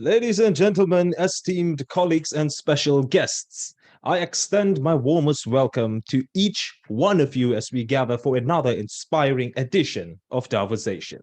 Ladies and gentlemen, esteemed colleagues and special guests, I extend my warmest welcome to each one of you as we gather for another inspiring edition of Daoversation.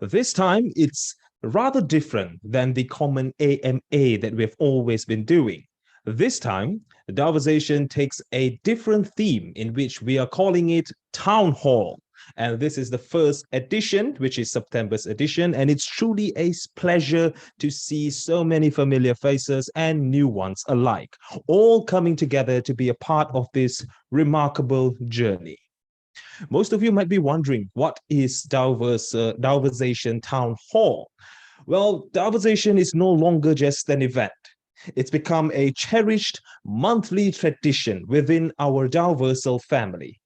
This time, it's rather different than the common AMA that we've always been doing. This time, Daoversation takes a different theme in which we are calling it Town Hall. And this is the first edition, which is September's edition. And it's truly a pleasure to see so many familiar faces and new ones alike, all coming together to be a part of this remarkable journey. Most of you might be wondering, what is Daoversation Town Hall? Well, Daoversation is no longer just an event. It's become a cherished monthly tradition within our Daoversal family.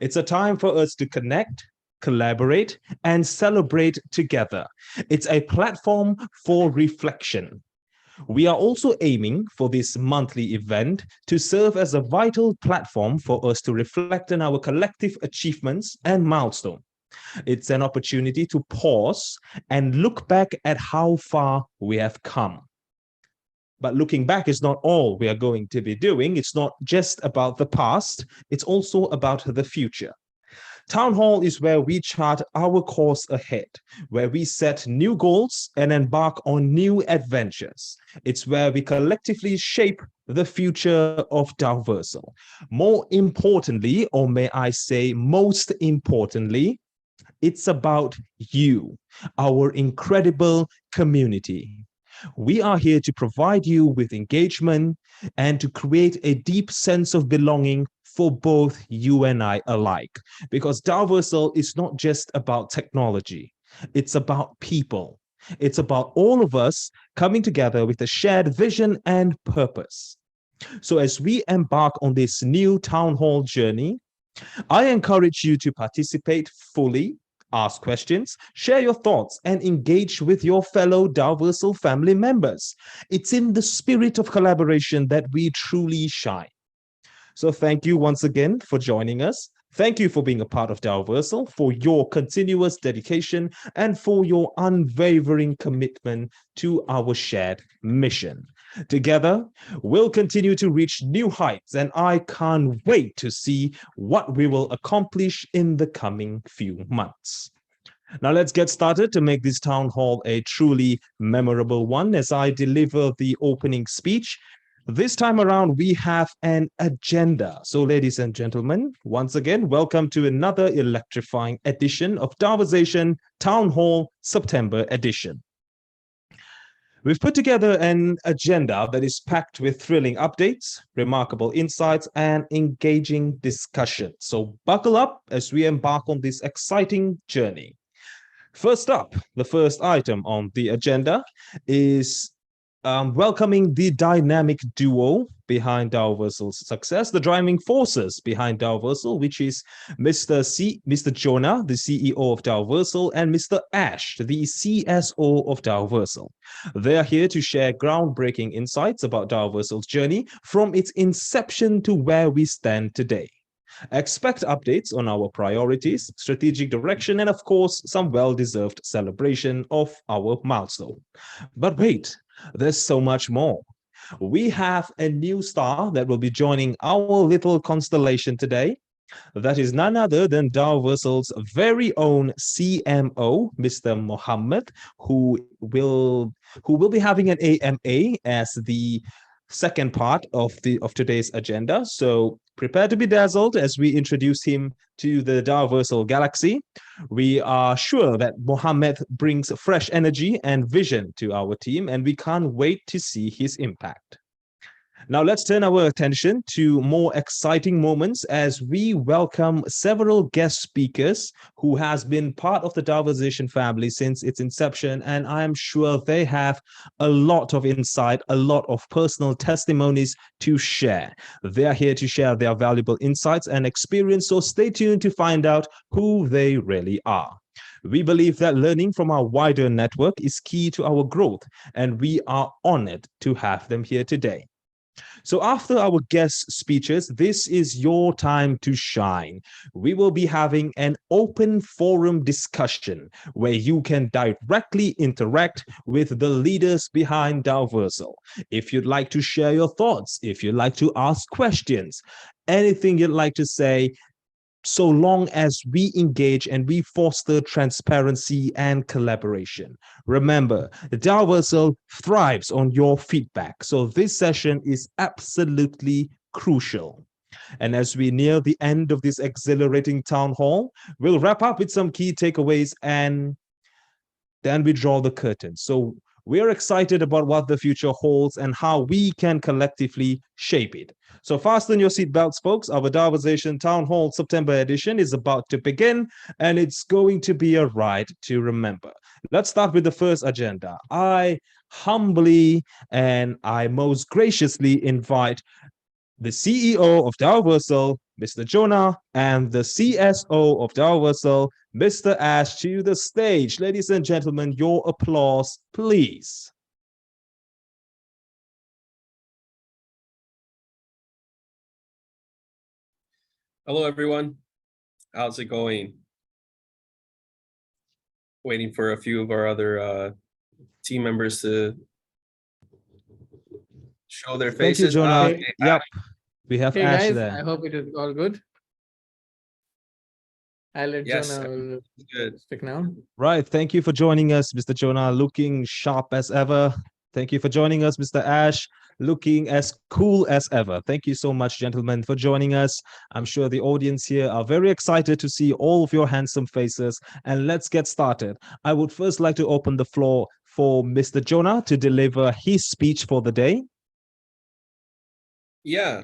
It's a time for us to connect, collaborate, and celebrate together. It's a platform for reflection. We are also aiming for this monthly event to serve as a vital platform for us to reflect on our collective achievements and milestones. It's an opportunity to pause and look back at how far we have come. But looking back is not all we are going to be doing. It's not just about the past. It's also about the future. Town Hall is where we chart our course ahead, where we set new goals and embark on new adventures. It's where we collectively shape the future of Daoversal. More importantly, or may I say most importantly, it's about you, our incredible community. We are here to provide you with engagement and to create a deep sense of belonging for both you and I alike. Because Daoversal is not just about technology, it's about people. It's about all of us coming together with a shared vision and purpose. So as we embark on this new town hall journey, I encourage you to participate fully, ask questions, share your thoughts, and engage with your fellow Daoversal family members. It's in the spirit of collaboration that we truly shine. So thank you once again for joining us. Thank you for being a part of Daoversal, for your continuous dedication, and for your unwavering commitment to our shared mission. Together, we'll continue to reach new heights, and I can't wait to see what we will accomplish in the coming few months. Now let's get started to make this town hall a truly memorable one as I deliver the opening speech. This time around, we have an agenda. So ladies and gentlemen, once again, welcome to another electrifying edition of Daoversation Town Hall September edition. We've put together an agenda that is packed with thrilling updates, remarkable insights, and engaging discussion. So buckle up as we embark on this exciting journey. First up, the first item on the agenda is welcoming the dynamic duo behind Daoversal's success, the driving forces behind Daoversal, which is Mr. Jonah, the CEO of Daoversal, and Mr. Ash, the CSO of Daoversal. They are here to share groundbreaking insights about Daoversal's journey from its inception to where we stand today. Expect updates on our priorities, strategic direction, and of course, some well-deserved celebration of our milestone. But wait, there's so much more. We have a new star that will be joining our little constellation today. That is none other than Daoversal's very own CMO, Mr. Mohammed, who will be having an AMA as the second part of today's agenda. So prepare to be dazzled as we introduce him to the Daoversal galaxy. We are sure that Mohammed brings fresh energy and vision to our team, and we can't wait to see his impact. Now let's turn our attention to more exciting moments as we welcome several guest speakers who has been part of the Daoversation family since its inception, and I am sure they have a lot of insight, a lot of personal testimonies to share. They are here to share their valuable insights and experience, so stay tuned to find out who they really are. We believe that learning from our wider network is key to our growth, and we are honored to have them here today. So after our guest speeches, this is your time to shine. We will be having an open forum discussion where you can directly interact with the leaders behind Daoversal. If you'd like to share your thoughts, if you'd like to ask questions, anything you'd like to say, so long as we engage and we foster transparency and collaboration. Remember, Daoversal thrives on your feedback, so this session is absolutely crucial. And as we near the end of this exhilarating town hall, we'll wrap up with some key takeaways and then we draw the curtain. So we're excited about what the future holds and how we can collectively shape it. So fasten your seatbelts, folks. Our Daoversation Town Hall September edition is about to begin, and it's going to be a ride to remember. Let's start with the first agenda. I humbly and I most graciously invite the CEO of Daoversal, Mr. Jonah, and the CSO of Daoversal, Mr. Ash, to the stage. Ladies and gentlemen, your applause, please. Hello, everyone. How's it going? Waiting for a few of our other team members to show their faces. Thank you, Jonah. Okay. Yep, we have Hey Ash guys, there. I hope it is all good. I'll let Yes, Jonah will good. speak now. Right, thank you for joining us, Mr. Jonah, looking sharp as ever. Thank you for joining us, Mr. Ash, looking as cool as ever. Thank you so much, gentlemen, for joining us. I'm sure the audience here are very excited to see all of your handsome faces. And let's get started. I would first like to open the floor for Mr. Jonah to deliver his speech for the day. Yeah.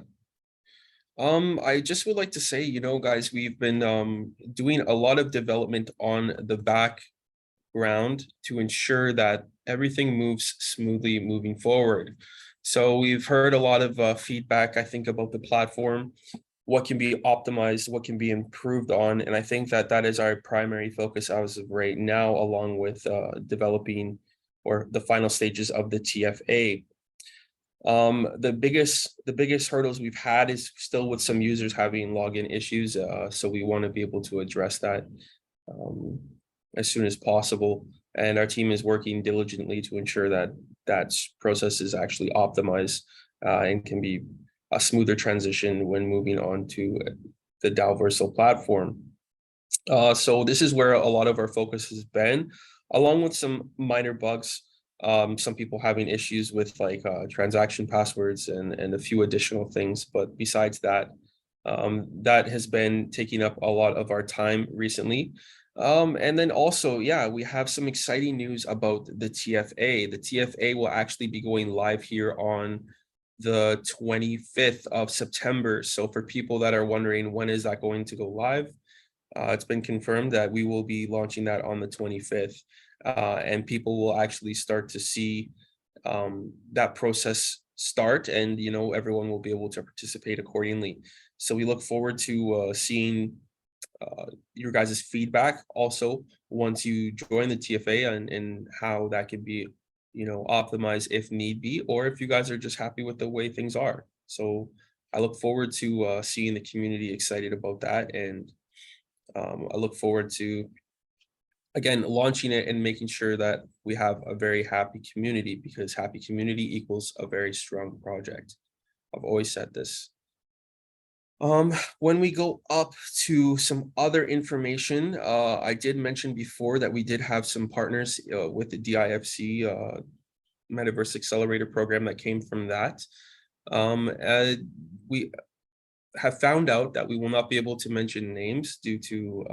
I just would like to say, guys, we've been doing a lot of development on the background to ensure that everything moves smoothly moving forward. So we've heard a lot of feedback, I think, about the platform, what can be optimized, what can be improved on. And I think that that is our primary focus as of right now, along with developing or the final stages of the TFA. The biggest hurdles we've had is still with some users having login issues. So we want to be able to address that as soon as possible. And our team is working diligently to ensure that that process is actually optimized and can be a smoother transition when moving on to the Daoversal platform. So this is where a lot of our focus has been, along with some minor bugs. Some people having issues with like transaction passwords and a few additional things. But besides that, that has been taking up a lot of our time recently. And then also, yeah, we have some exciting news about the TFA. The TFA will actually be going live here on the 25th of September. So for people that are wondering when is that going to go live, it's been confirmed that we will be launching that on the 25th. And people will actually start to see that process start, and everyone will be able to participate accordingly. So we look forward to seeing your guys' feedback also once you join the TFA and how that can be optimized if need be, or if you guys are just happy with the way things are. So I look forward to seeing the community excited about that, and I look forward to again launching it and making sure that we have a very happy community, because happy community equals a very strong project. I've always said this. When we go up to some other information, I did mention before that we did have some partners with the DIFC Metaverse Accelerator program that came from that. We have found out that we will not be able to mention names due to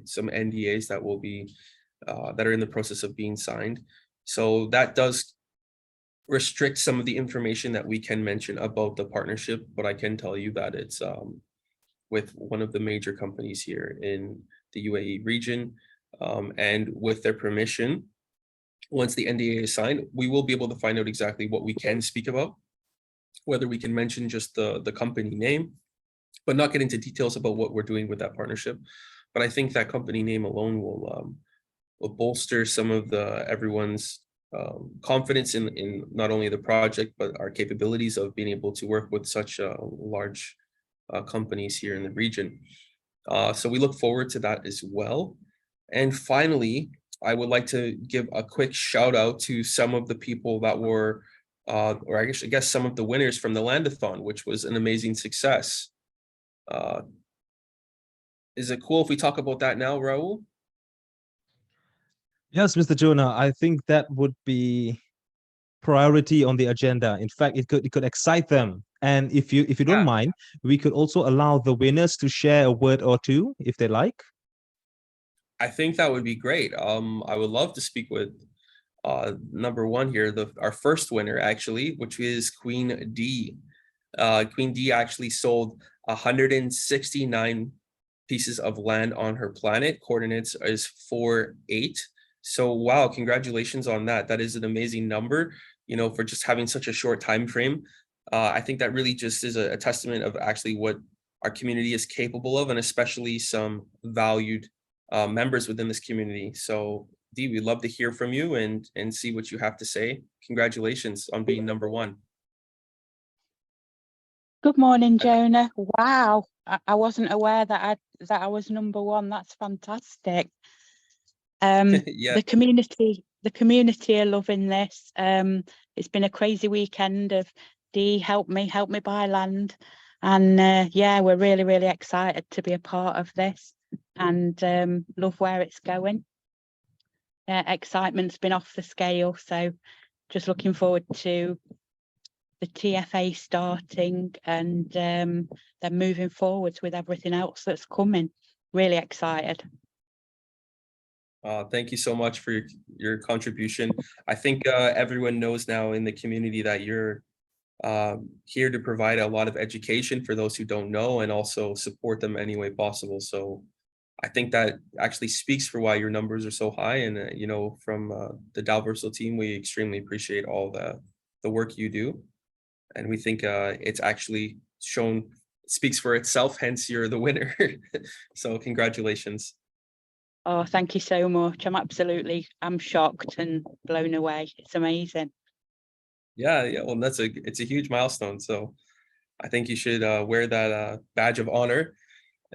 some NDAs that will be that are in the process of being signed. So that does restrict some of the information that we can mention about the partnership, but I can tell you that it's with one of the major companies here in the UAE region, and with their permission, once the NDA is signed, we will be able to find out exactly what we can speak about, whether we can mention just the company name, but not get into details about what we're doing with that partnership. But I think that company name alone will bolster some of everyone's confidence in not only the project, but our capabilities of being able to work with such large companies here in the region. So we look forward to that as well. And finally, I would like to give a quick shout out to some of the people that were, or I guess some of the winners from the Landathon, which was an amazing success. Is it cool if we talk about that now, Raul? Yes, Mr. Jonah, I think that would be priority on the agenda. In fact, it could excite them. And if you don't Yeah, mind, we could also allow the winners to share a word or two if they like. I think that would be great. I would love to speak with number one here, our first winner actually, which is Queen D. Queen D actually sold 169 pieces of land on her planet. Coordinates is 4-8. So wow, congratulations on that. That is an amazing number, you know, for just having such a short time frame. I think that really just is a testament of actually what our community is capable of, and especially some valued members within this community. So Dee, we'd love to hear from you and see what you have to say. Congratulations on being number one. Good morning, Jonah. Wow, I wasn't aware that I was number one. That's fantastic. Yeah, The community are loving this. It's been a crazy weekend of Dee help me buy land, and yeah, we're really excited to be a part of this, and love where it's going. Excitement's been off the scale, so just looking forward to the TFA starting and then moving forwards with everything else that's coming. Really excited. thank you so much for your contribution. I think everyone knows now in the community that you're here to provide a lot of education for those who don't know, and also support them any way possible. So I think that actually speaks for why your numbers are so high. And you know, from the Daoversal team, we extremely appreciate all the work you do, and we think it's actually speaks for itself. Hence, you're the winner. So congratulations. Oh, thank you so much. I'm shocked and blown away. It's amazing. Yeah. Well, it's a huge milestone. So I think you should wear that badge of honor,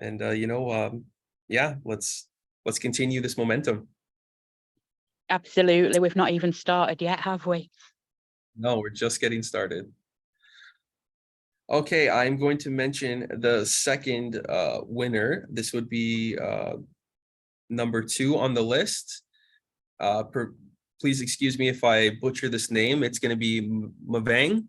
and you know, yeah, let's continue this momentum. Absolutely. We've not even started yet, have we? No, we're just getting started. Okay, I'm going to mention the second winner. This would be number 2 on the list. Please excuse me if I butcher this name. It's going to be Mavang.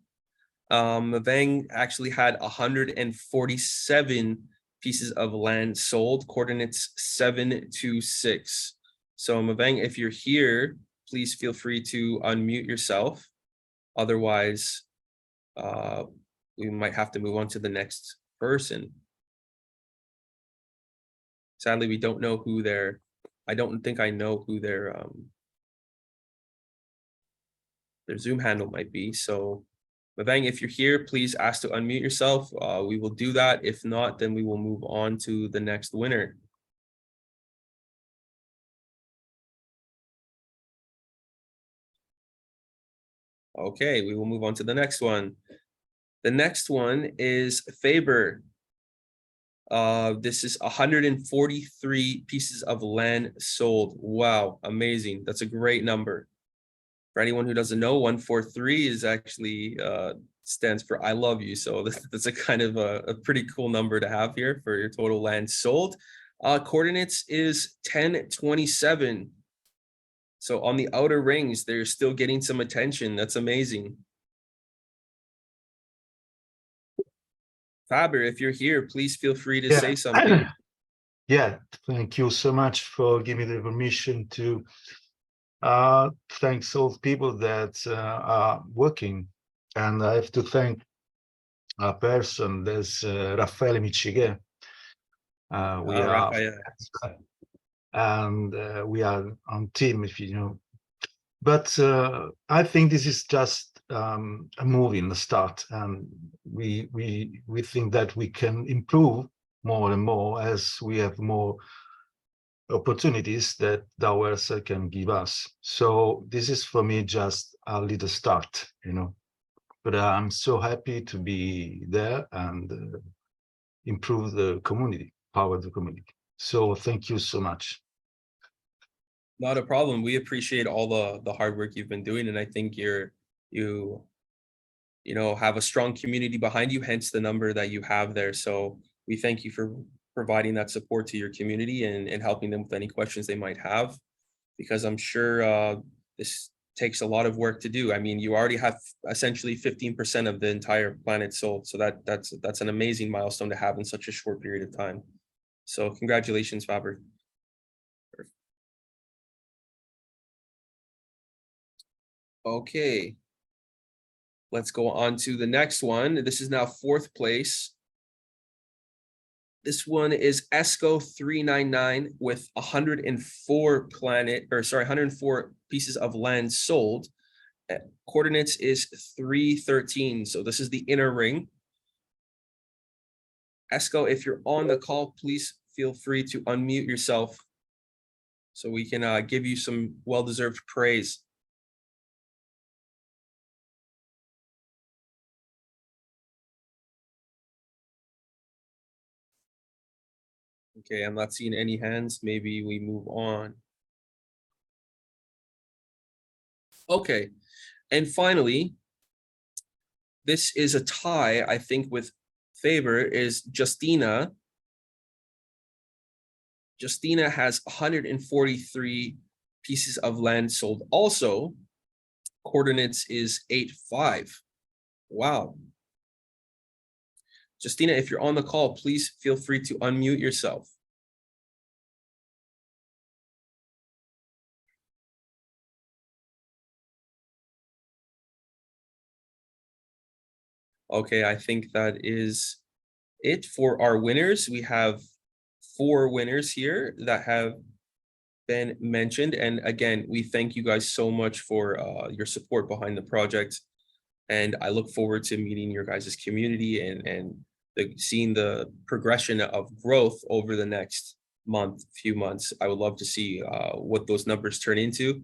Mavang actually had 147 pieces of land sold, coordinates 726. So Mavang, if you're here, please feel free to unmute yourself. Otherwise, we might have to move on to the next person. Sadly, we don't know who I don't think I know who their Zoom handle might be. So Mavang, if you're here, please ask to unmute yourself. We will do that. If not, then we will move on to the next winner. Okay, we will move on to the next one. The next one is Faber. This is 143 pieces of land sold. Wow, amazing. That's a great number. For anyone who doesn't know, 143 is actually stands for I love you. So that's a kind of a pretty cool number to have here for your total land sold. Coordinates is 1027. So on the outer rings, they're still getting some attention. That's amazing. Faber, if you're here, please feel free to say something. Yeah, thank you so much for giving me the permission to thanks all the people that are working. And I have to thank a person, there's Raffaele Michighe. We are Raphael. and we are on team, if you know. But I think this is just a move in the start, and we think that we can improve more and more as we have more opportunities that Daoversal can give us. So this is for me just a little start, you know. But I'm so happy to be there and improve the community, power the community. So thank you so much. Not a problem. We appreciate all the hard work you've been doing, and I think you have a strong community behind you, hence the number that you have there. So we thank you for providing that support to your community and helping them with any questions they might have, because I'm sure this takes a lot of work to do. I mean, you already have essentially 15% of the entire planet sold. So that's an amazing milestone to have in such a short period of time. So congratulations, Faber. Okay. Let's go on to the next one. This is now 4th place. This one is ESCO 399 with 104 pieces of land sold. Coordinates is 313. So this is the inner ring. ESCO, if you're on the call, please feel free to unmute yourself so we can give you some well-deserved praise. Okay, I'm not seeing any hands. Maybe we move on. Okay, and finally, this is a tie, I think, with Faber, is Justina. Justina has 143 pieces of land sold also. Coordinates is 85. Wow. Justina, if you're on the call, please feel free to unmute yourself. Okay, I think that is it for our winners. We have 4 winners here that have been mentioned. And again, we thank you guys so much for your support behind the project. And I look forward to meeting your guys' community and seeing the progression of growth over the next few months. I would love to see what those numbers turn into.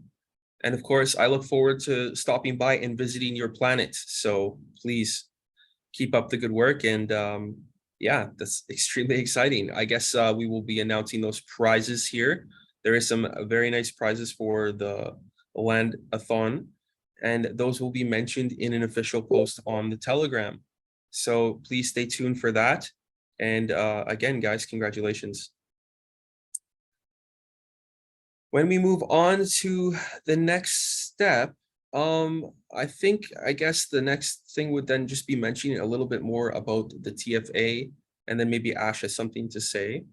And of course, I look forward to stopping by and visiting your planet. So please keep up the good work. And yeah, that's extremely exciting. I guess we will be announcing those prizes here. There is some very nice prizes for the Landathon, and those will be mentioned in an official post on the Telegram. So please stay tuned for that. And again, guys, congratulations. When we move on to the next step, I guess the next thing would then just be mentioning a little bit more about the TFA, and then maybe Ash has something to say.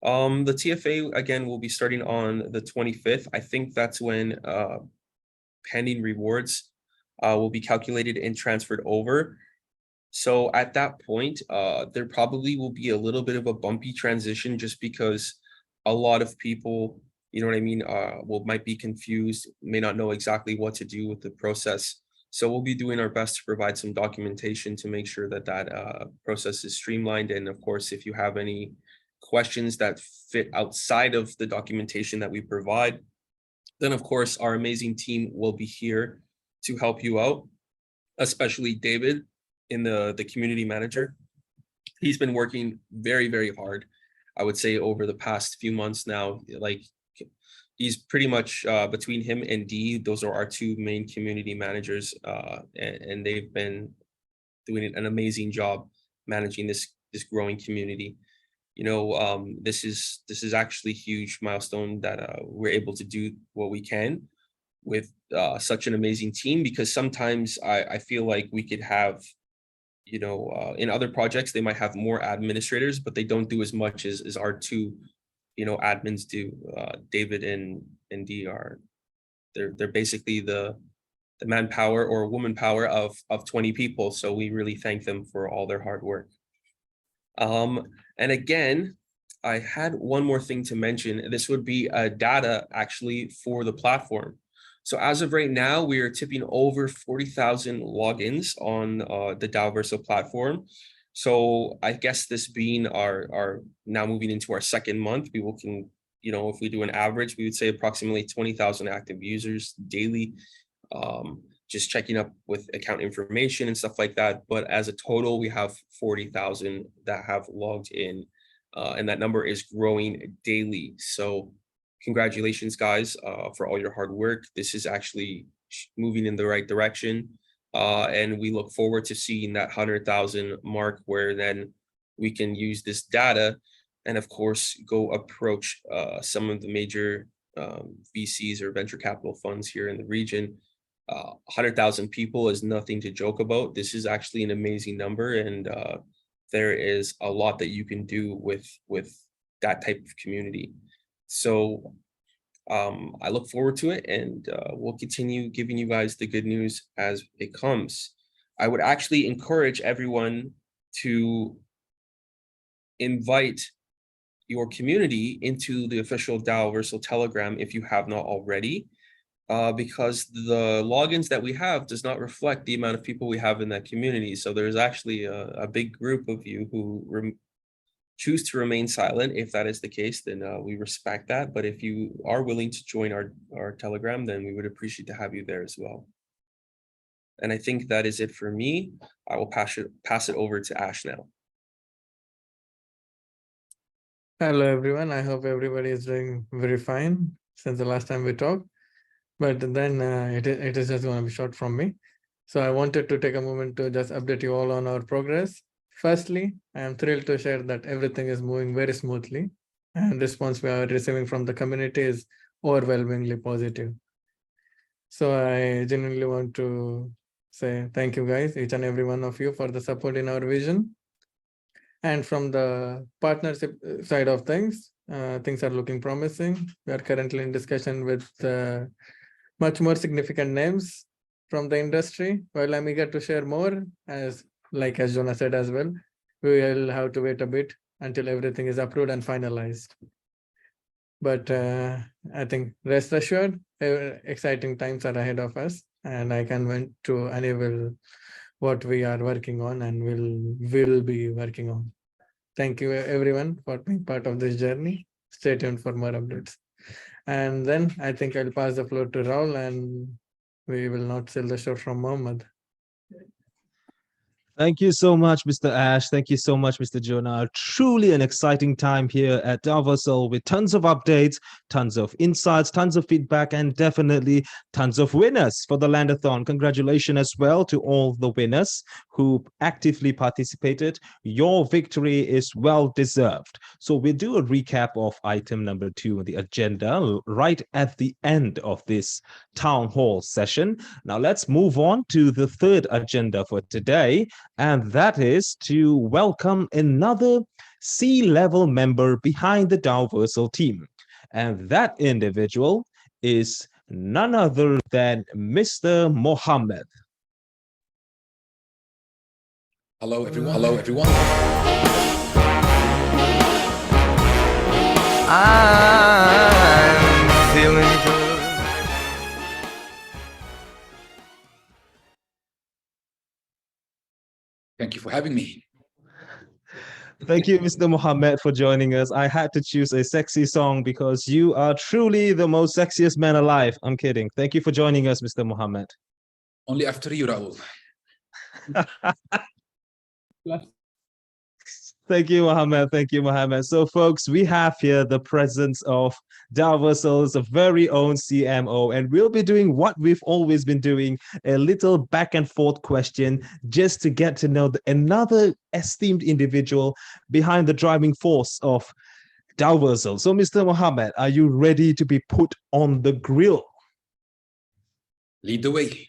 The TFA, again, will be starting on the 25th. I think that's when pending rewards will be calculated and transferred over. So at that point, there probably will be a little bit of a bumpy transition, just because a lot of people, you know what I mean, might be confused, may not know exactly what to do with the process. So we'll be doing our best to provide some documentation to make sure that process is streamlined. And of course, if you have any questions that fit outside of the documentation that we provide, then of course our amazing team will be here to help you out, especially David, in the community manager. He's been working very, very hard, I would say, over the past few months now. Like, he's pretty much between him and Dee, those are our 2 main community managers, and they've been doing an amazing job managing this growing community. You know, this is actually a huge milestone that we're able to do what we can with such an amazing team, because sometimes I feel like we could have, you know, in other projects, they might have more administrators, but they don't do as much as our 2, you know, admins do. David and Dee they're basically the manpower or woman power of 20 people. So we really thank them for all their hard work. And again, I had one more thing to mention. This would be data actually for the platform. So as of right now, we are tipping over 40,000 logins on the Daoversal platform. So I guess this being our now moving into our 2nd month, we will if we do an average, we would say approximately 20,000 active users daily, just checking up with account information and stuff like that. But as a total, we have 40,000 that have logged in, and that number is growing daily. So congratulations, guys, for all your hard work. This is actually moving in the right direction. And we look forward to seeing that 100,000 mark, where then we can use this data and of course go approach some of the major VCs or venture capital funds here in the region. 100,000 people is nothing to joke about. This is actually an amazing number, and there is a lot that you can do with that type of community. So I look forward to it, and we'll continue giving you guys the good news as it comes. I would actually encourage everyone to invite your community into the official Daoversal Telegram if you have not already, because the logins that we have does not reflect the amount of people we have in that community. So there's actually a big group of you who choose to remain silent. If that is the case, then we respect that. But if you are willing to join our Telegram, then we would appreciate to have you there as well. And I think that is it for me. I will pass it over to Ash now. Hello, everyone. I hope everybody is doing very fine since the last time we talked. But then it is just going to be short from me. So I wanted to take a moment to just update you all on our progress. Firstly, I am thrilled to share that everything is moving very smoothly, and response we are receiving from the community is overwhelmingly positive. So I genuinely want to say thank you guys, each and every one of you, for the support in our vision. And from the partnership side of things are looking promising. We are currently in discussion with much more significant names from the industry. While I'm eager to share more, as Jonah said as well, we will have to wait a bit until everything is approved and finalized. But I think rest assured, exciting times are ahead of us, and I can't wait to enable what we are working on and will be working on. Thank you everyone for being part of this journey. Stay tuned for more updates. And then I think I'll pass the floor to Raul, and we will not sell the show from Mohammed. Thank you so much, Mr. Ash. Thank you so much, Mr. Jonah. Truly an exciting time here at Daoversal, with tons of updates, tons of insights, tons of feedback, and definitely tons of winners for the Landathon. Congratulations as well to all the winners who actively participated. Your victory is well deserved. So we'll do a recap of item number 2 on the agenda right at the end of this town hall session. Now let's move on to the third agenda for today, and that is to welcome another C-level member behind the Daoversal team. And that individual is none other than Mr. Mohammed. Hello, everyone. Hello, everyone. I'm feeling good. Thank you for having me. Thank you, Mr. Mohammed, for joining us. I had to choose a sexy song because you are truly the most sexiest man alive. I'm kidding. Thank you for joining us, Mr. Mohammed. Only after you, Raul. Thank you, Mohammed. Thank you, Mohammed. So, folks, we have here the presence of Daoversal's very own CMO, and we'll be doing what we've always been doing, a little back and forth question just to get to know another esteemed individual behind the driving force of Daoversal. So, Mr. Mohammed, are you ready to be put on the grill? Lead the way.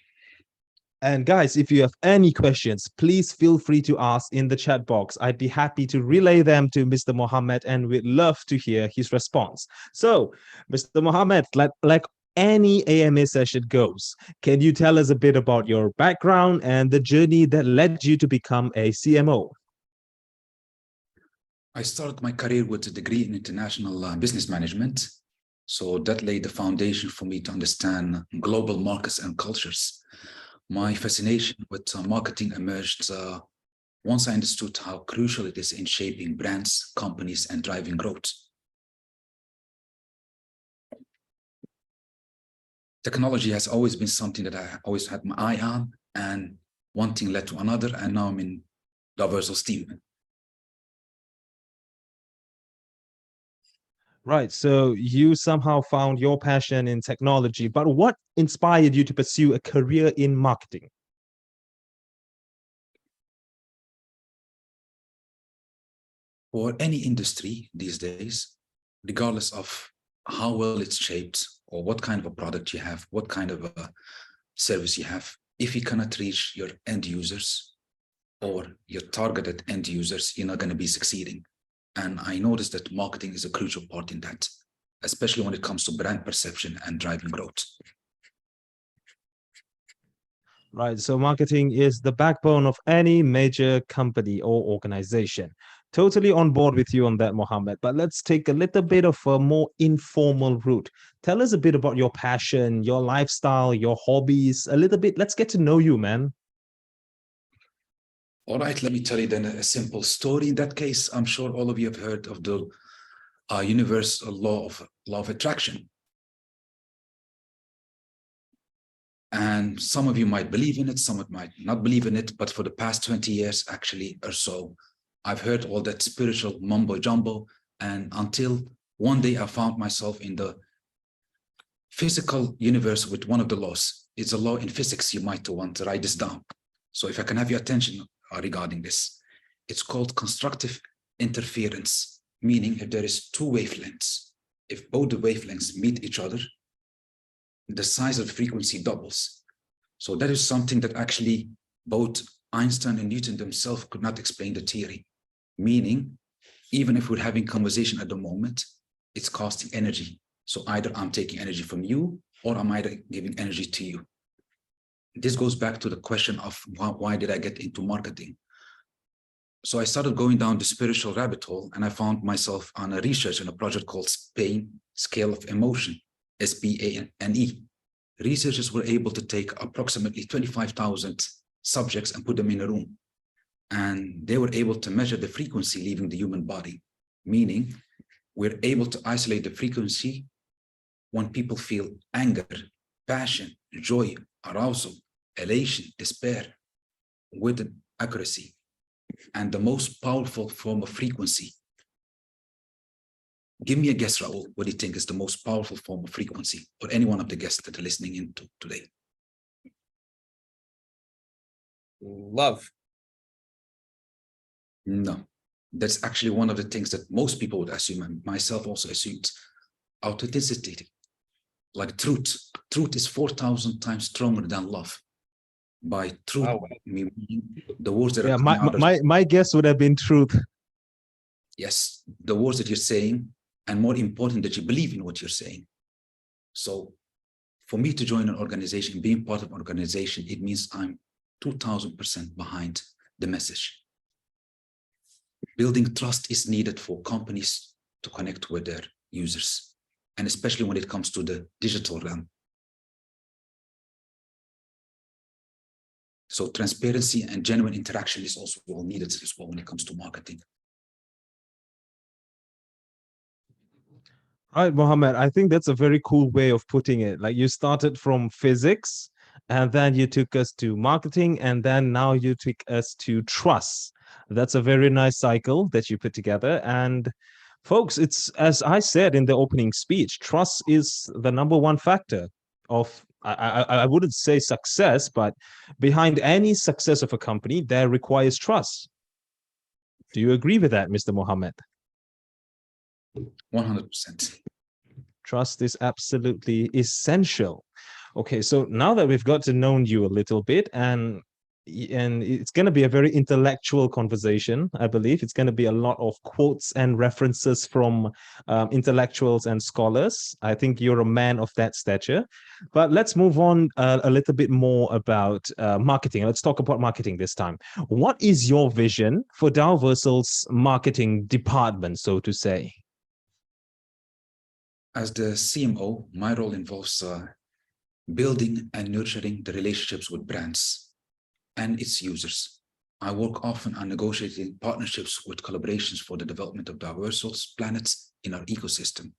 And guys, if you have any questions, please feel free to ask in the chat box. I'd be happy to relay them to Mr. Mohammed, and we'd love to hear his response. So, Mr. Mohammed, like any AMA session goes, can you tell us a bit about your background and the journey that led you to become a CMO? I started my career with a degree in international business management. So that laid the foundation for me to understand global markets and cultures. My fascination with marketing emerged once I understood how crucial it is in shaping brands, companies, and driving growth. technology has always been something that I always had my eye on, and one thing led to another, and now I'm in Daoversal's team. Right. So you somehow found your passion in technology, but what inspired you to pursue a career in marketing? For any industry these days, regardless of how well it's shaped or what kind of a product you have, what kind of a service you have, if you cannot reach your end users or your targeted end users, you're not going to be succeeding. And I noticed that marketing is a crucial part in that, especially when it comes to brand perception and driving growth. Right. So marketing is the backbone of any major company or organization. Totally on board with you on that, Mohammed. But let's take a little bit of a more informal route. Tell us a bit about your passion, your lifestyle, your hobbies, a little bit. Let's get to know you, man. All right, let me tell you then a simple story. In that case, I'm sure all of you have heard of the universal law of attraction. And some of you might believe in it, some might not believe in it, but for the past 20 years, actually, or so, I've heard all that spiritual mumbo jumbo. And until one day I found myself in the physical universe with one of the laws. It's a law in physics. You might want to write this down. So if I can have your attention regarding this, it's called constructive interference, meaning if there is two wavelengths, if both the wavelengths meet each other, the size of the frequency doubles. So that is something that actually both Einstein and Newton themselves could not explain the theory, meaning even if we're having conversation at the moment, it's costing energy. So either I'm taking energy from you or I'm either giving energy to you. This goes back to the question of why did I get into marketing? So I started going down the spiritual rabbit hole, and I found myself on a research on a project called Spain Scale of Emotion, SPANE. Researchers were able to take approximately 25,000 subjects and put them in a room. And they were able to measure the frequency leaving the human body, meaning we're able to isolate the frequency when people feel anger, passion, joy, arousal, elation, despair, with accuracy. And the most powerful form of frequency. Give me a guess, Raul. What do you think is the most powerful form of frequency, or any one of the guests that are listening in today? Love. No, that's actually one of the things that most people would assume, and myself also assumed. Authenticity, like truth. Truth is 4,000 times stronger than love. By truth, Oh, I mean the words that Yeah, are coming out of my guess would have been truth. yes, the words that you're saying, and more important, that you believe in what you're saying. So for me to join an organization, being part of an organization, it means I'm 2,000% behind the message. Building trust is needed for companies to connect with their users, and especially when it comes to the digital realm. So transparency and genuine interaction is also well needed as well when it comes to marketing. Right, Mohammed, I think that's a very cool way of putting it. Like you started from physics, and then you took us to marketing, and then now you took us to trust. That's a very nice cycle that you put together. And folks, it's as I said in the opening speech, trust is the number one factor of, I wouldn't say success, but behind any success of a company, there requires trust. Do you agree with that, Mr. Mohammed? 100%. Trust is absolutely essential. Okay, so now that we've got to know you a little bit, and it's going to be a very intellectual conversation, I believe. It's going to be a lot of quotes and references from intellectuals and scholars. I think you're a man of that stature. But let's move on a little bit more about marketing. Let's talk about marketing this time. What is your vision for Daoversal's marketing department, so to say? As the CMO, my role involves building and nurturing the relationships with brands and its users. I work often on negotiating partnerships with collaborations for the development of Daoversal's planets in our ecosystem.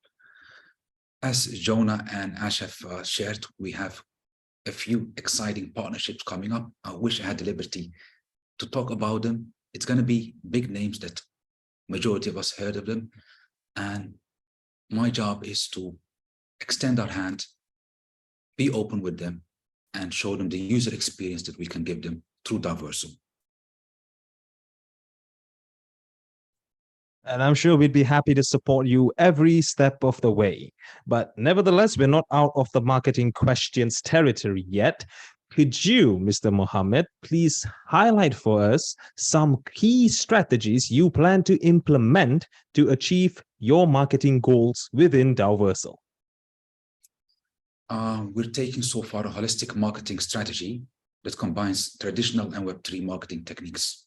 As Jonah and Ash have shared, we have a few exciting partnerships coming up. I wish I had the liberty to talk about them. It's going to be big names that majority of us heard of them. And my job is to extend our hand, be open with them, and show them the user experience that we can give them through Daoversal. And I'm sure we'd be happy to support you every step of the way. But nevertheless, we're not out of the marketing questions territory yet. Could you, Mr. Mohammed, please highlight for us some key strategies you plan to implement to achieve your marketing goals within Daoversal? We're taking so far a holistic marketing strategy that combines traditional and Web3 marketing techniques.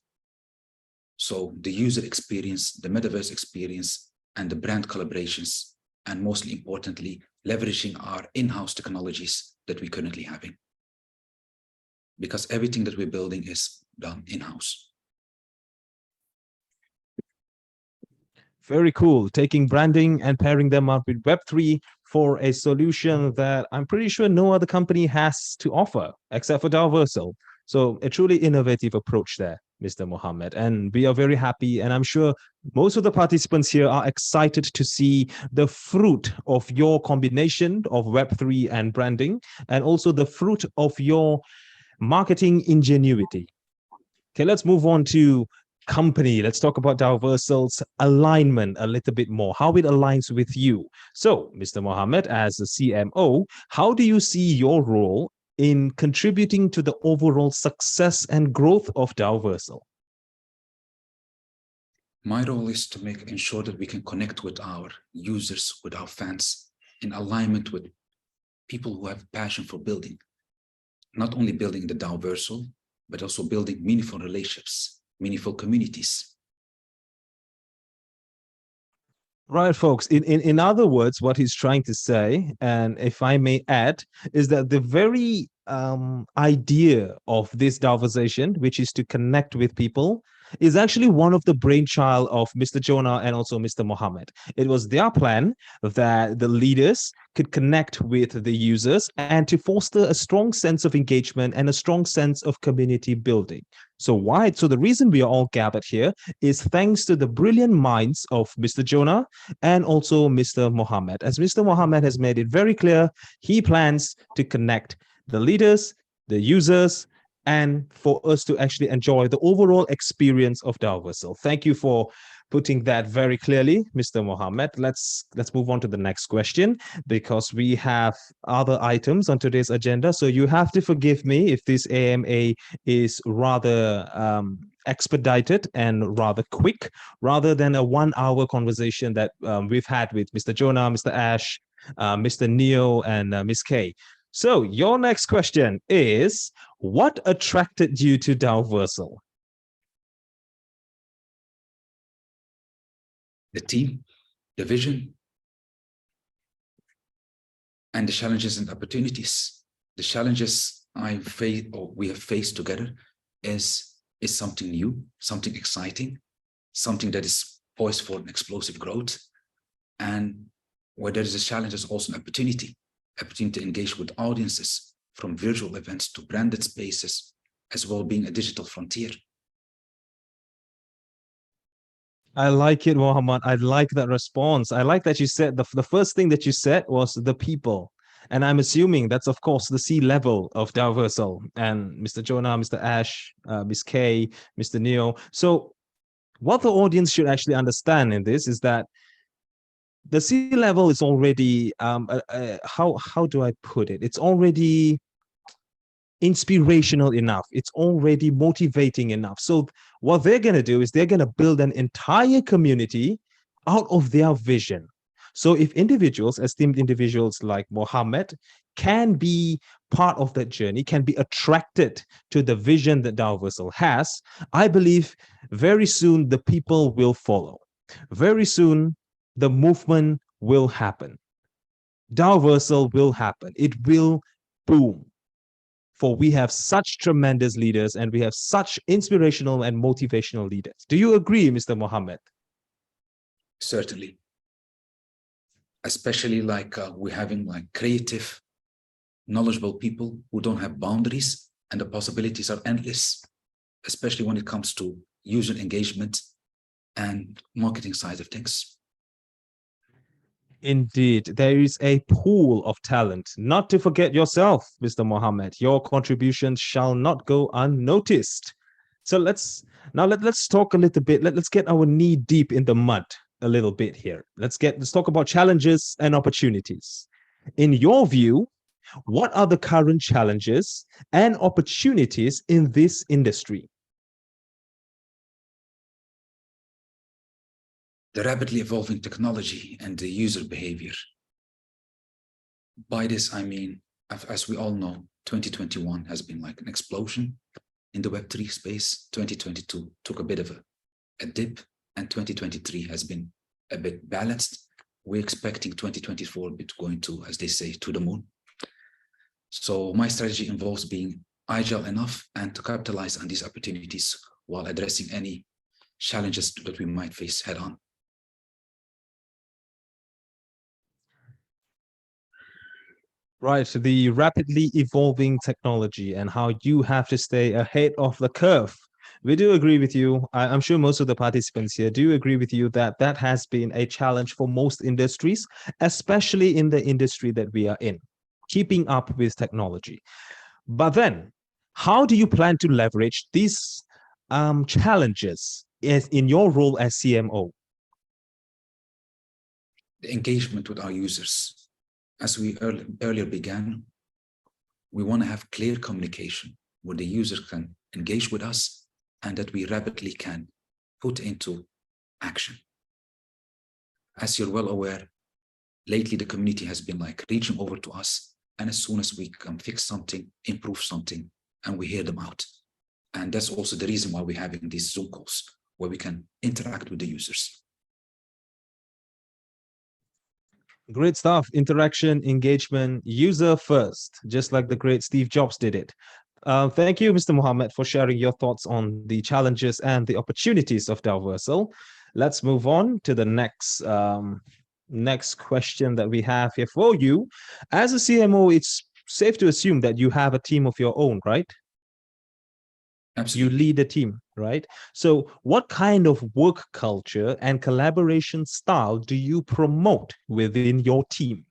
So the user experience, the metaverse experience, and the brand collaborations, and mostly importantly, leveraging our in-house technologies that we're currently having. Because everything that we're building is done in-house. Very cool. Taking branding and pairing them up with Web3 for a solution that I'm pretty sure no other company has to offer except for Daoversal. So a truly innovative approach there, Mr. Mohammed. And we are very happy. And I'm sure most of the participants here are excited to see the fruit of your combination of Web3 and branding, and also the fruit of your marketing ingenuity. Okay, let's move on to company. Let's talk about Daoversal's alignment a little bit more, how it aligns with you. So, Mr. Mohammed, as a CMO, how do you see your role in contributing to the overall success and growth of Daoversal? My role is to ensure that we can connect with our users, with our fans, in alignment with people who have passion for building. Not only building the Daoversal, but also building meaningful relationships, meaningful communities. Right, folks. In other words, what he's trying to say, and if I may add, is that the very idea of this Daoversation, which is to connect with people, is actually one of the brainchild of Mr. Jonah and also Mr. Mohammed. It was their plan that the leaders could connect with the users and to foster a strong sense of engagement and a strong sense of community building. So the reason we are all gathered here is thanks to the brilliant minds of Mr. Jonah and also Mr. Mohammed. As Mr. Mohammed has made it very clear, he plans to connect the leaders, the users, and for us to actually enjoy the overall experience of Daoversal. Thank you for putting that very clearly, Mr. Mohammed. Let's move on to the next question, because we have other items on today's agenda. So you have to forgive me if this AMA is rather expedited and rather quick, rather than a 1-hour conversation that we've had with Mr. Jonah, Mr. Ash, Mr. Neo, and Ms. K. So your next question is, what attracted you to Daoversal? The team, the vision, and the challenges and opportunities. The challenges we have faced together is something new, something exciting, something that is poised for an explosive growth. And where there is a challenge, there's also an opportunity to engage with audiences, from virtual events to branded spaces, as well being a digital frontier. I like it, Mohammed. I like that response. I like that you said the first thing that you said was the people. And I'm assuming that's, of course, the C-level of Daoversal and Mr. Jonah, Mr. Ash, Ms. K, Mr. Neo. So what the audience should actually understand in this is that the C-level is already, how do I put it? It's already inspirational enough. It's already motivating enough. So what they're going to do is they're going to build an entire community out of their vision. So if individuals, esteemed individuals like Mohammed, can be part of that journey, can be attracted to the vision that Daoversal has, I believe very soon the people will follow. Very soon the movement will happen. Daoversal will happen. It will boom. For we have such tremendous leaders and we have such inspirational and motivational leaders. Do you agree, Mr. Mohammed? Certainly. especially like we're having like creative, knowledgeable people who don't have boundaries, and the possibilities are endless, especially when it comes to user engagement and marketing side of things. Indeed, there is a pool of talent. Not to forget yourself, Mr. Mohammed. Your contribution shall not go unnoticed. So let's talk a little bit. Let's get our knee deep in the mud a little bit here. Let's talk about challenges and opportunities. In your view, what are the current challenges and opportunities in this industry? The rapidly evolving technology and the user behavior. By this, I mean, as we all know, 2021 has been like an explosion in the Web3 space. 2022 took a bit of a dip, and 2023 has been a bit balanced. We're expecting 2024 a bit going to, as they say, to the moon. So my strategy involves being agile enough and to capitalize on these opportunities while addressing any challenges that we might face head on. Right, the rapidly evolving technology and how you have to stay ahead of the curve. We do agree with you. I'm sure most of the participants here do agree with you that that has been a challenge for most industries, especially in the industry that we are in, keeping up with technology. But then, how do you plan to leverage these challenges in your role as CMO? The engagement with our users. As we earlier began, we want to have clear communication where the user can engage with us and that we rapidly can put into action. As you're well aware, lately the community has been like reaching over to us, and as soon as we can fix something, improve something, and we hear them out. And that's also the reason why we're having these Zoom calls where we can interact with the users. Great stuff. Interaction, engagement, user first, just like the great Steve Jobs did it. Thank you, Mr. Mohammed, for sharing your thoughts on the challenges and the opportunities of Daoversal. Let's move on to the next question that we have here for you. As a CMO, it's safe to assume that you have a team of your own, right? Absolutely. You lead a team, right? So what kind of work culture and collaboration style do you promote within your team?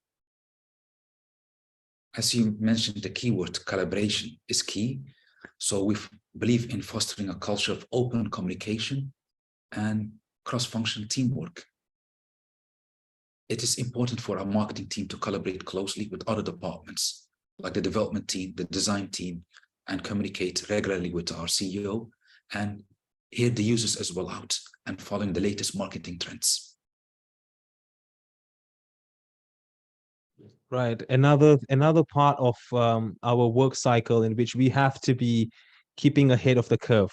As you mentioned, the keyword collaboration is key. So we believe in fostering a culture of open communication and cross-functional teamwork. It is important for our marketing team to collaborate closely with other departments, like the development team, the design team, and communicate regularly with our CEO and hear the users as well out and following the latest marketing trends. Right. Another part of our work cycle in which we have to be keeping ahead of the curve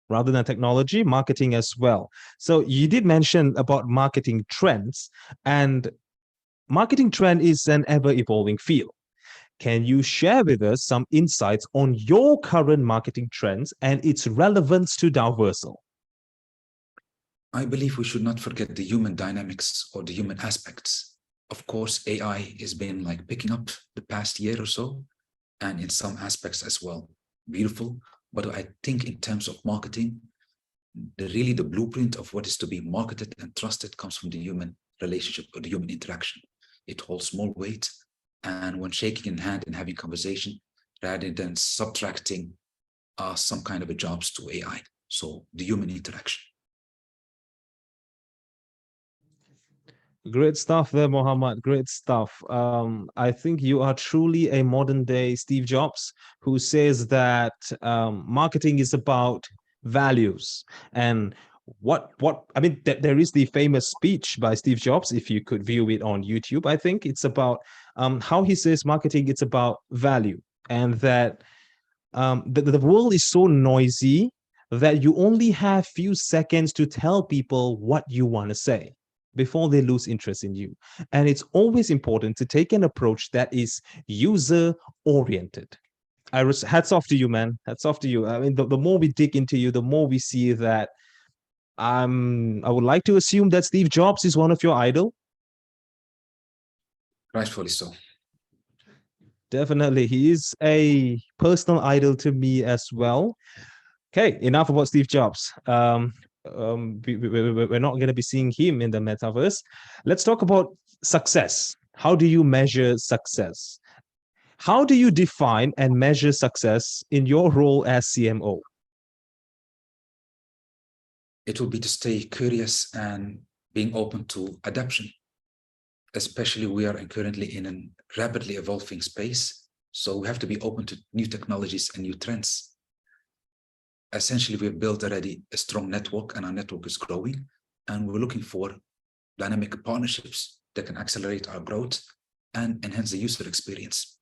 rather than technology, marketing as well. So you did mention about marketing trends, and marketing trend is an ever-evolving field. Can you share with us some insights on your current marketing trends and its relevance to Daoversal? I believe we should not forget the human dynamics or the human aspects. Of course, AI has been like picking up the past year or so, and in some aspects as well, beautiful. But I think in terms of marketing, really the blueprint of what is to be marketed and trusted comes from the human relationship or the human interaction. It holds more weight. And when shaking in hand and having conversation, rather than subtracting some kind of a jobs to AI. So the human interaction. Great stuff there, Mohammed. Great stuff. I think you are truly a modern day Steve Jobs who says that marketing is about values. And there is the famous speech by Steve Jobs, if you could view it on YouTube. I think it's about how he says marketing, it's about value, and that the world is so noisy that you only have few seconds to tell people what you want to say before they lose interest in you. And it's always important to take an approach that is user oriented. Hats off to you, man. Hats off to you. I mean, the more we dig into you, the more we see that I would like to assume that Steve Jobs is one of your idol. Rightfully so. Definitely. He is a personal idol to me as well. Okay, enough about Steve Jobs. We're not going to be seeing him in the metaverse. Let's talk about success. How do you measure success? How do you define and measure success in your role as CMO? It will be to stay curious and being open to adaptation. Especially we are currently in a rapidly evolving space. So we have to be open to new technologies and new trends. Essentially, we've built already a strong network and our network is growing. And we're looking for dynamic partnerships that can accelerate our growth and enhance the user experience.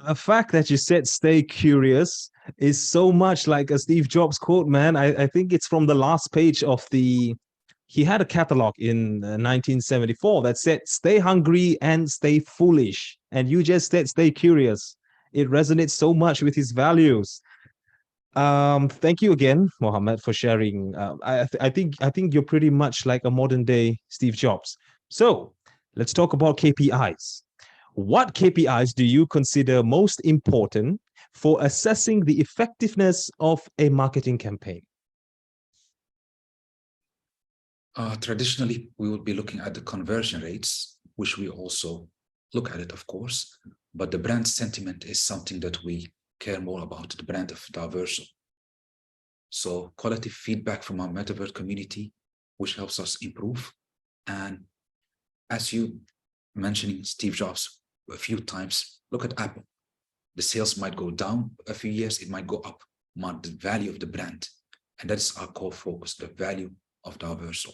The fact that you said stay curious is so much like a Steve Jobs quote, man. I think it's from the last page of he had a catalog in 1974 that said, stay hungry and stay foolish. And you just said, stay curious. It resonates so much with his values. Thank you again, Mohammed, for sharing. I think you're pretty much like a modern day Steve Jobs. So let's talk about KPIs. What KPIs do you consider most important for assessing the effectiveness of a marketing campaign? Traditionally, we would be looking at the conversion rates, which we also look at it, of course, but the brand sentiment is something that we care more about, the brand of Daoversal. So quality feedback from our metaverse community, which helps us improve. And as you mentioning Steve Jobs a few times, look at Apple. The sales might go down a few years, it might go up, the value of the brand. And that's our core focus, the value of Daoversal.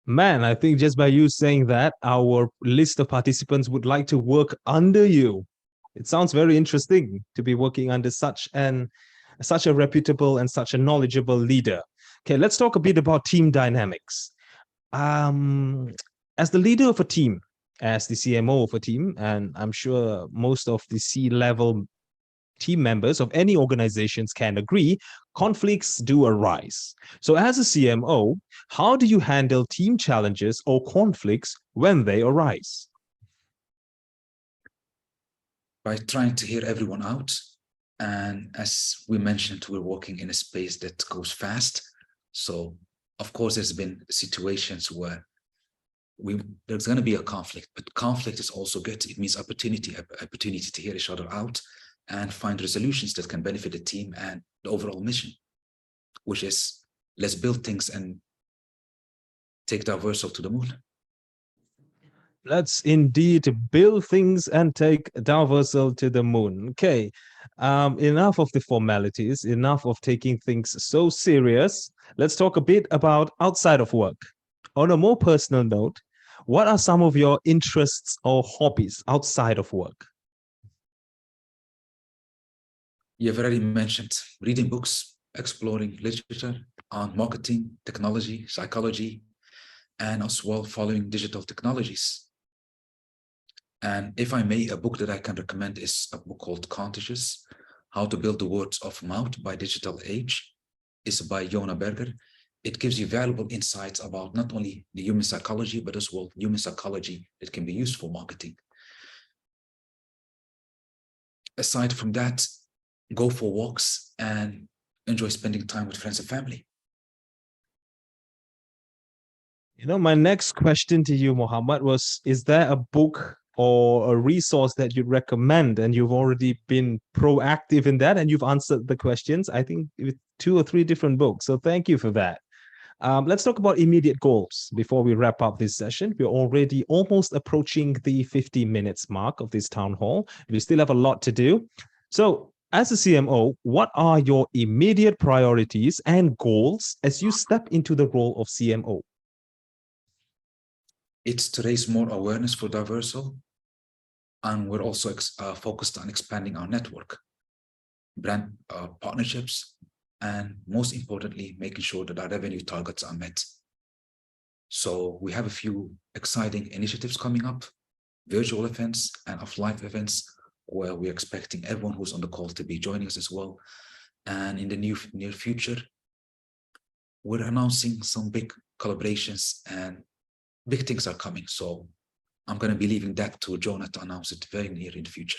Man, I think just by you saying that, our list of participants would like to work under you. It sounds very interesting to be working under such a reputable and such a knowledgeable leader. Okay, let's talk a bit about team dynamics. As the leader of a team, as the CMO of a team, and I'm sure most of the C-level team members of any organizations can agree, conflicts do arise. So as a CMO, how do you handle team challenges or conflicts when they arise? By trying to hear everyone out. And as we mentioned, we're working in a space that goes fast. So of course, there's been situations where there's going to be a conflict, but conflict is also good. It means opportunity to hear each other out and find resolutions that can benefit the team and the overall mission, which is let's build things and take Daoversal to the moon. Let's indeed build things and take Daoversal to the moon. Okay, enough of the formalities, enough of taking things so serious. Let's talk a bit about outside of work. On a more personal note, what are some of your interests or hobbies outside of work? You've already mentioned reading books, exploring literature on marketing, technology, psychology, and as well following digital technologies. And if I may, a book that I can recommend is a book called Contagious, How to Build the Words of Mouth by Digital Age. It's by Jonah. It gives you valuable insights about not only the human psychology, but as well human psychology that can be used for marketing. Aside from that, go for walks and enjoy spending time with friends and family. You know, my next question to you, Mohammed, was, is there a book or a resource that you'd recommend? And you've already been proactive in that and you've answered the questions, I think, with 2 or 3 different books. So thank you for that. Let's talk about immediate goals before we wrap up this session. We're already almost approaching the 50 minutes mark of this town hall. We still have a lot to do. So as a CMO, what are your immediate priorities and goals as you step into the role of CMO? It's to raise more awareness for Daoversal. And we're also focused on expanding our network, brand partnerships, and most importantly, making sure that our revenue targets are met. So we have a few exciting initiatives coming up, virtual events and off-live events, where we're expecting everyone who's on the call to be joining us as well. And in the near future, we're announcing some big collaborations and big things are coming. So I'm going to be leaving that to Jonah to announce it very near in the future.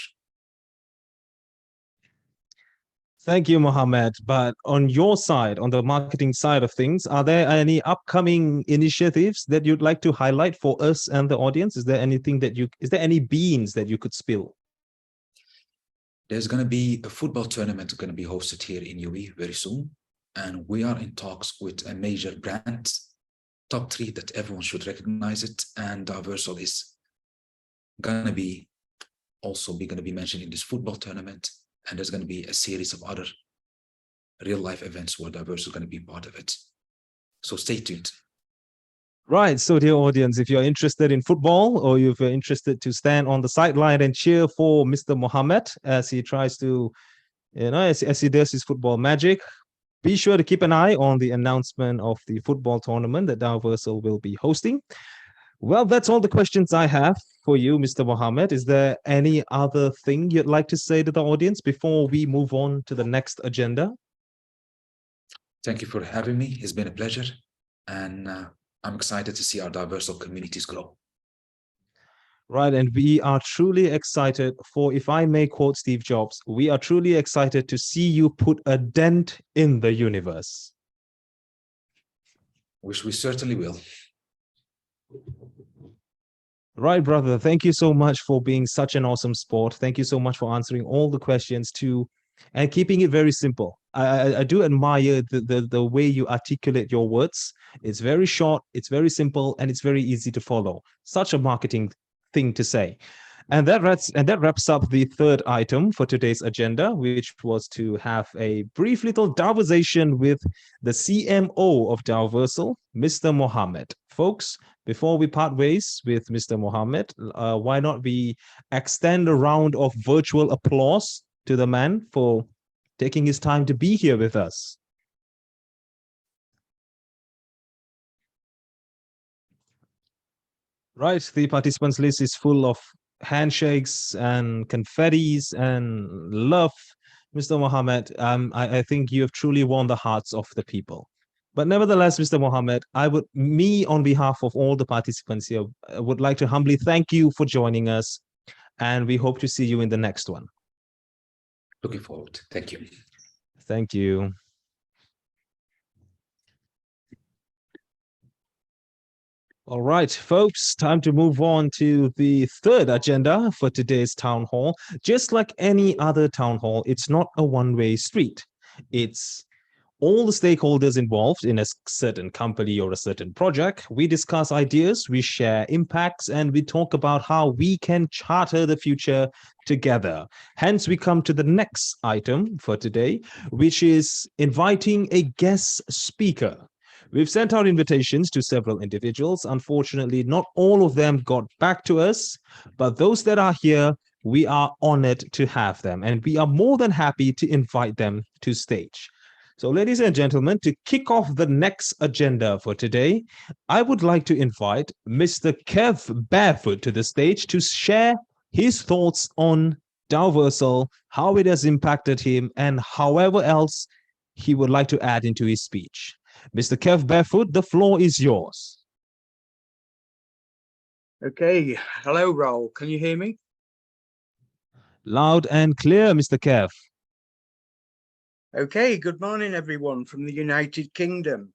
Thank you, Mohammed. But on your side, on the marketing side of things, are there any upcoming initiatives that you'd like to highlight for us and the audience? Is there anything that is there any beans that you could spill? There's going to be a football tournament going to be hosted here in UAE very soon. And we are in talks with a major brand, top 3 that everyone should recognize it. And Daoversal is going to be mentioned in this football tournament. And there's going to be a series of other real life events where Daoversal is going to be part of it. So stay tuned. Right. So, dear audience, if you're interested in football or if you're interested to stand on the sideline and cheer for Mr. Mohammed as he tries to, as he does his football magic, be sure to keep an eye on the announcement of the football tournament that Daoversal will be hosting. Well, that's all the questions I have for you, Mr. Mohammed. Is there any other thing you'd like to say to the audience before we move on to the next agenda? Thank you for having me. It's been a pleasure. And I'm excited to see our Daoversal communities grow. Right, and we are truly excited for, if I may quote Steve Jobs, we are truly excited to see you put a dent in the universe. Which we certainly will. Right, brother. Thank you so much for being such an awesome sport. Thank you so much for answering all the questions too, and keeping it very simple. I do admire the way you articulate your words. It's very short, it's very simple, and it's very easy to follow. Such a marketing thing to say. And that wraps up the third item for today's agenda, which was to have a brief little Daoversation with the CMO of Daoversal, Mr. Mohammed. Folks, before we part ways with Mr. Mohammed, why not we extend a round of virtual applause to the man for taking his time to be here with us. Right, the participants list is full of handshakes and confettis and love. Mr. Mohammed, I think you have truly won the hearts of the people. But nevertheless, Mr. Mohammed, on behalf of all the participants here, I would like to humbly thank you for joining us, and we hope to see you in the next one. Looking forward. Thank you. Thank you. All right, folks, time to move on to the third agenda for today's town hall. Just like any other town hall, it's not a one-way street. It's all the stakeholders involved in a certain company or a certain project. We discuss ideas, we share impacts, and we talk about how we can charter the future together. Hence, we come to the next item for today, which is inviting a guest speaker. We've sent out invitations to several individuals. Unfortunately, not all of them got back to us, but those that are here, we are honored to have them, and we are more than happy to invite them to stage. So, ladies and gentlemen, to kick off the next agenda for today, I would like to invite Mr. Kev Barefoot to the stage to share his thoughts on Daoversal, how it has impacted him, and however else he would like to add into his speech. Mr. Kev Barefoot, the floor is yours. Okay. Hello, Raul. Can you hear me? Loud and clear, Mr. Kev. Okay. Good morning, everyone from the United Kingdom.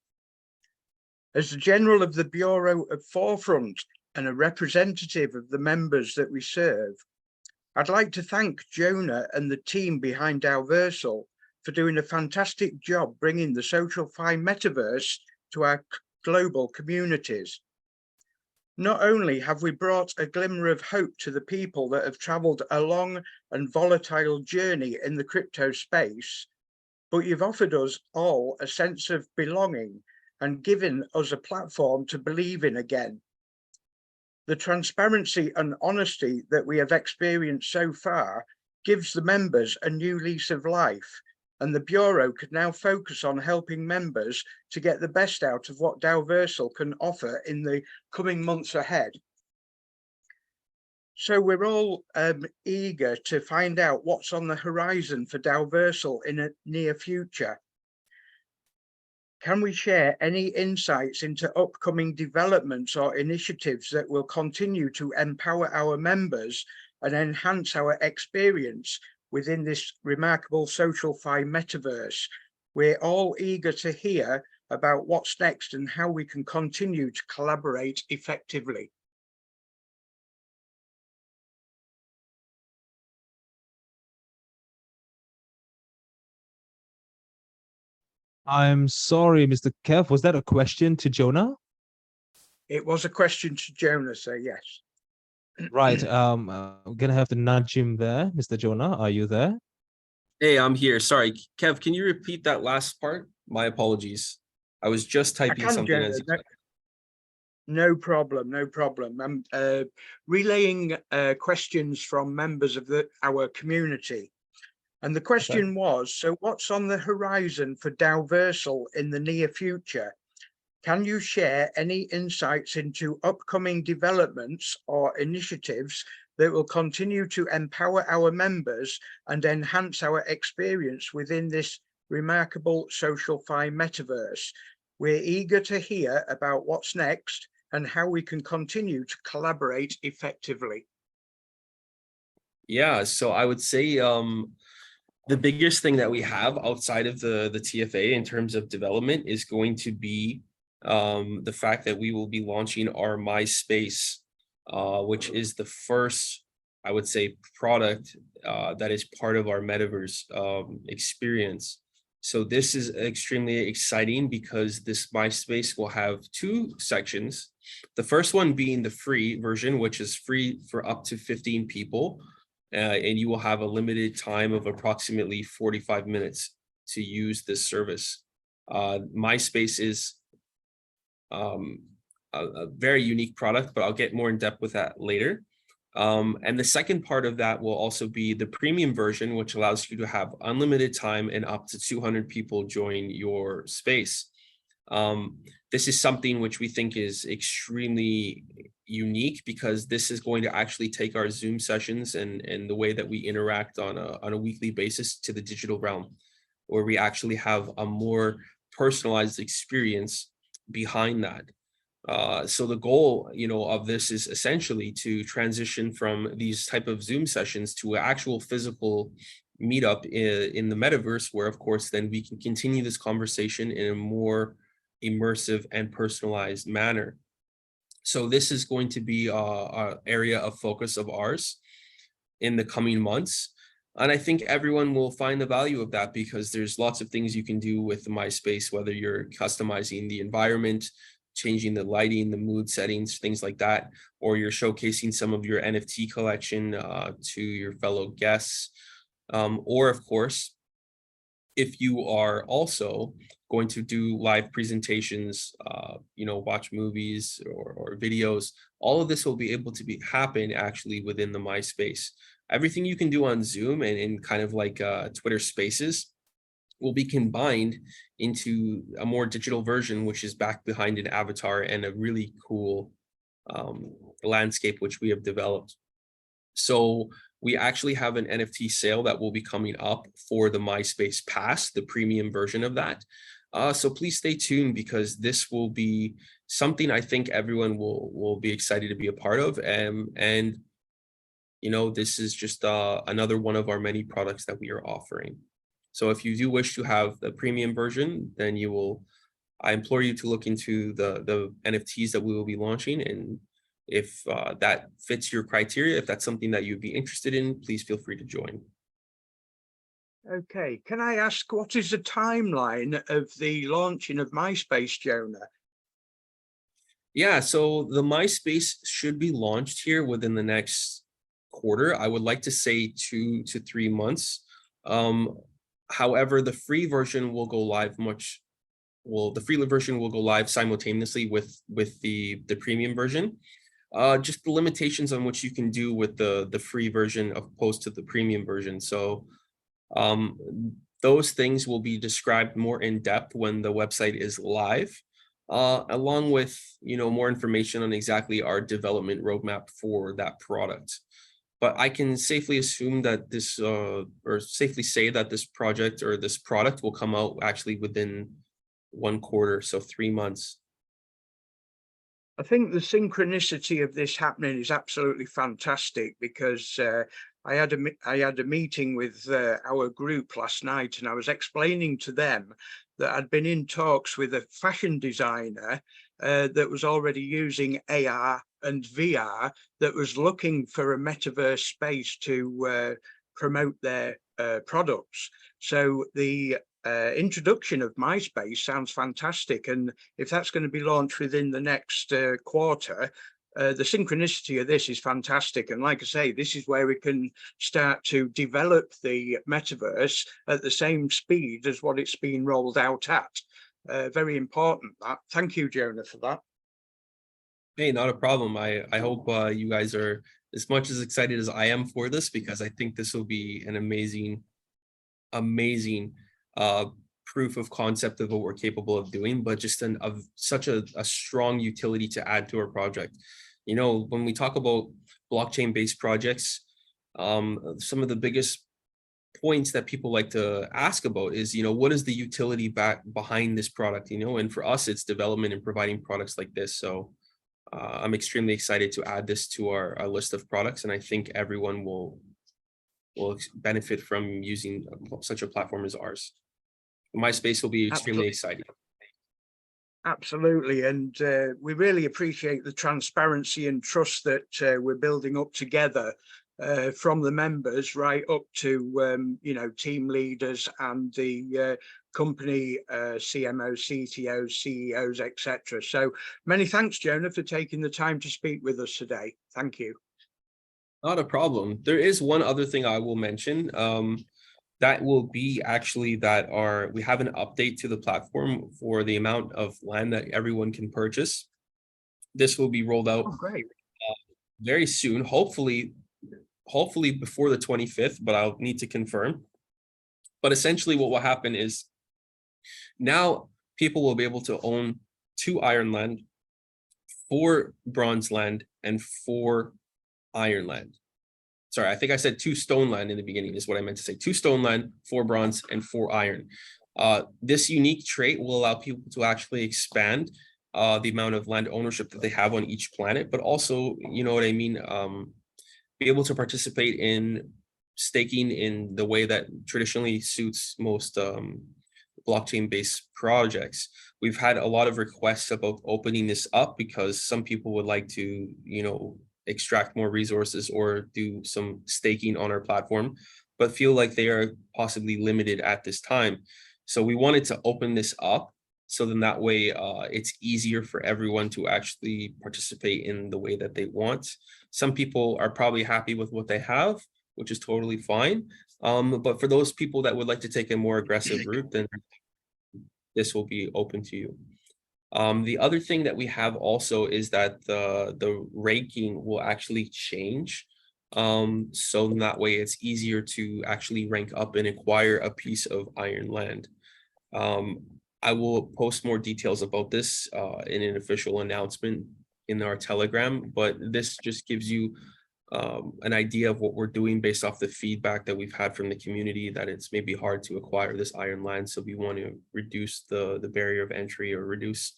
As the General of the Bureau at Forefront and a representative of the members that we serve, I'd like to thank Jonah and the team behind Daoversal for doing a fantastic job bringing the SocialFi metaverse to our global communities. Not only have we brought a glimmer of hope to the people that have traveled a long and volatile journey in the crypto space, but you've offered us all a sense of belonging and given us a platform to believe in again. The transparency and honesty that we have experienced so far gives the members a new lease of life, and the Bureau can now focus on helping members to get the best out of what Daoversal can offer in the coming months ahead. So we're all eager to find out what's on the horizon for Daoversal in a near future. Can we share any insights into upcoming developments or initiatives that will continue to empower our members and enhance our experience within this remarkable social-fi metaverse? We're all eager to hear about what's next and how we can continue to collaborate effectively. I'm sorry, Mr. Kev. Was that a question to Jonah? It was a question to Jonah, so yes. Right. I'm gonna have to nudge him there. Mr. Jonah, are you there? Hey, I'm here. Sorry, Kev, can you repeat that last part? My apologies. I was just typing can, something Jonah. as you said. No problem, no problem. I'm relaying questions from members of our community. And the question was, so what's on the horizon for Daoversal in the near future? Can you share any insights into upcoming developments or initiatives that will continue to empower our members and enhance our experience within this remarkable social-fi metaverse? We're eager to hear about what's next and how we can continue to collaborate effectively. Yeah, so I would say the biggest thing that we have outside of the TFA in terms of development is going to be the fact that we will be launching our MySpace, which is the first, I would say, product that is part of our metaverse experience. So this is extremely exciting because this MySpace will have two sections. The first one being the free version, which is free for up to 15 people. And you will have a limited time of approximately 45 minutes to use this service. MySpace is a very unique product, but I'll get more in depth with that later. And the second part of that will also be the premium version, which allows you to have unlimited time and up to 200 people join your space. This is something which we think is extremely unique because this is going to actually take our Zoom sessions and the way that we interact on a weekly basis to the digital realm, where we actually have a more personalized experience behind that. So the goal, of this is essentially to transition from these type of Zoom sessions to an actual physical meetup in the metaverse, where of course then we can continue this conversation in a more immersive and personalized manner. So this is going to be a area of focus of ours in the coming months. And I think everyone will find the value of that because there's lots of things you can do with MySpace, whether you're customizing the environment, changing the lighting, the mood settings, things like that, or you're showcasing some of your NFT collection to your fellow guests. Or of course, if you are also going to do live presentations, watch movies or videos, all of this will be able to happen actually within the MySpace. Everything you can do on Zoom and in kind of like Twitter Spaces will be combined into a more digital version, which is back behind an avatar and a really cool landscape which we have developed. So we actually have an NFT sale that will be coming up for the MySpace Pass, the premium version of that. So please stay tuned because this will be something I think everyone will be excited to be a part of. And this is just another one of our many products that we are offering. So if you do wish to have the premium version, then I implore you to look into the NFTs that we will be launching. And if that fits your criteria, if that's something that you'd be interested in, please feel free to join. Okay, can I ask what is the timeline of the launching of MySpace, Jonah? Yeah, so the MySpace should be launched here within the next quarter. I would like to say 2 to 3 months. However, the free version will go live the free version will go live simultaneously with the premium version. Just the limitations on what you can do with the free version opposed to the premium version. So those things will be described more in depth when the website is live, along with more information on exactly our development roadmap for that product. But I can safely assume that this, or safely say that this project or this product will come out actually within 1 quarter, so 3 months. I think the synchronicity of this happening is absolutely fantastic, because I had a meeting with our group last night, and I was explaining to them that I'd been in talks with a fashion designer that was already using AR and VR, that was looking for a metaverse space to promote their products. So the introduction of MySpace sounds fantastic, and if that's going to be launched within the next quarter, the synchronicity of this is fantastic. And like I say, this is where we can start to develop the metaverse at the same speed as what it's been rolled out at. Very important, that. Thank you, Jonah, for that. Hey, not a problem. I hope you guys are as much as excited as I am for this, because I think this will be an amazing proof of concept of what we're capable of doing, but just such a strong utility to add to our project. You know, when we talk about blockchain-based projects, some of the biggest points that people like to ask about is, you know, what is the utility behind this product, you know? And for us, it's development and providing products like this. So I'm extremely excited to add this to our list of products, and I think everyone will benefit from using such a platform as ours. MySpace will be extremely exciting. Absolutely, and we really appreciate the transparency and trust that we're building up together, from the members right up to you know, team leaders and the company CMOs, CTOs, CEOs, etc. So many thanks, Jonah, for taking the time to speak with us today. Thank you. Not a problem. There is one other thing I will mention. That will be actually that we have an update to the platform for the amount of land that everyone can purchase. This will be rolled out very soon, hopefully before the 25th, but I'll need to confirm. But essentially what will happen is now people will be able to own 2 iron land, 4 bronze land, and 4 iron land. Sorry, I think I said 2 stone land in the beginning is what I meant to say. 2 stone land, 4 bronze, and 4 iron. This unique trait will allow people to actually expand the amount of land ownership that they have on each planet, but also, you know what I mean, be able to participate in staking in the way that traditionally suits most blockchain-based projects. We've had a lot of requests about opening this up because some people would like to, you know, extract more resources or do some staking on our platform, but feel like they are possibly limited at this time. So we wanted to open this up, so then that way it's easier for everyone to actually participate in the way that they want. Some people are probably happy with what they have, which is totally fine. But for those people that would like to take a more aggressive route, then this will be open to you. The other thing that we have also is that the ranking will actually change. So in that way, it's easier to actually rank up and acquire a piece of iron land. I will post more details about this in an official announcement in our Telegram, but this just gives you an idea of what we're doing based off the feedback that we've had from the community, that it's maybe hard to acquire this iron land. So we want to reduce the barrier of entry, or reduce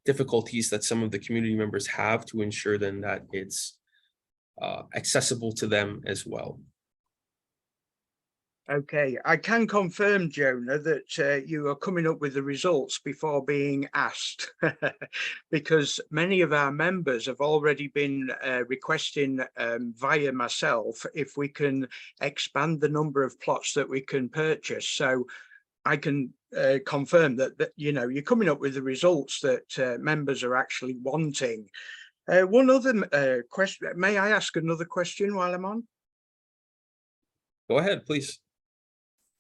difficulties that some of the community members have, to ensure then that it's accessible to them as well. Okay, I can confirm, Jonah, that you are coming up with the results before being asked, because many of our members have already been requesting via myself if we can expand the number of plots that we can purchase. So I can confirm that you know, you're coming up with the results that members are actually wanting. One other question, may I ask another question while I'm on? Go ahead, please.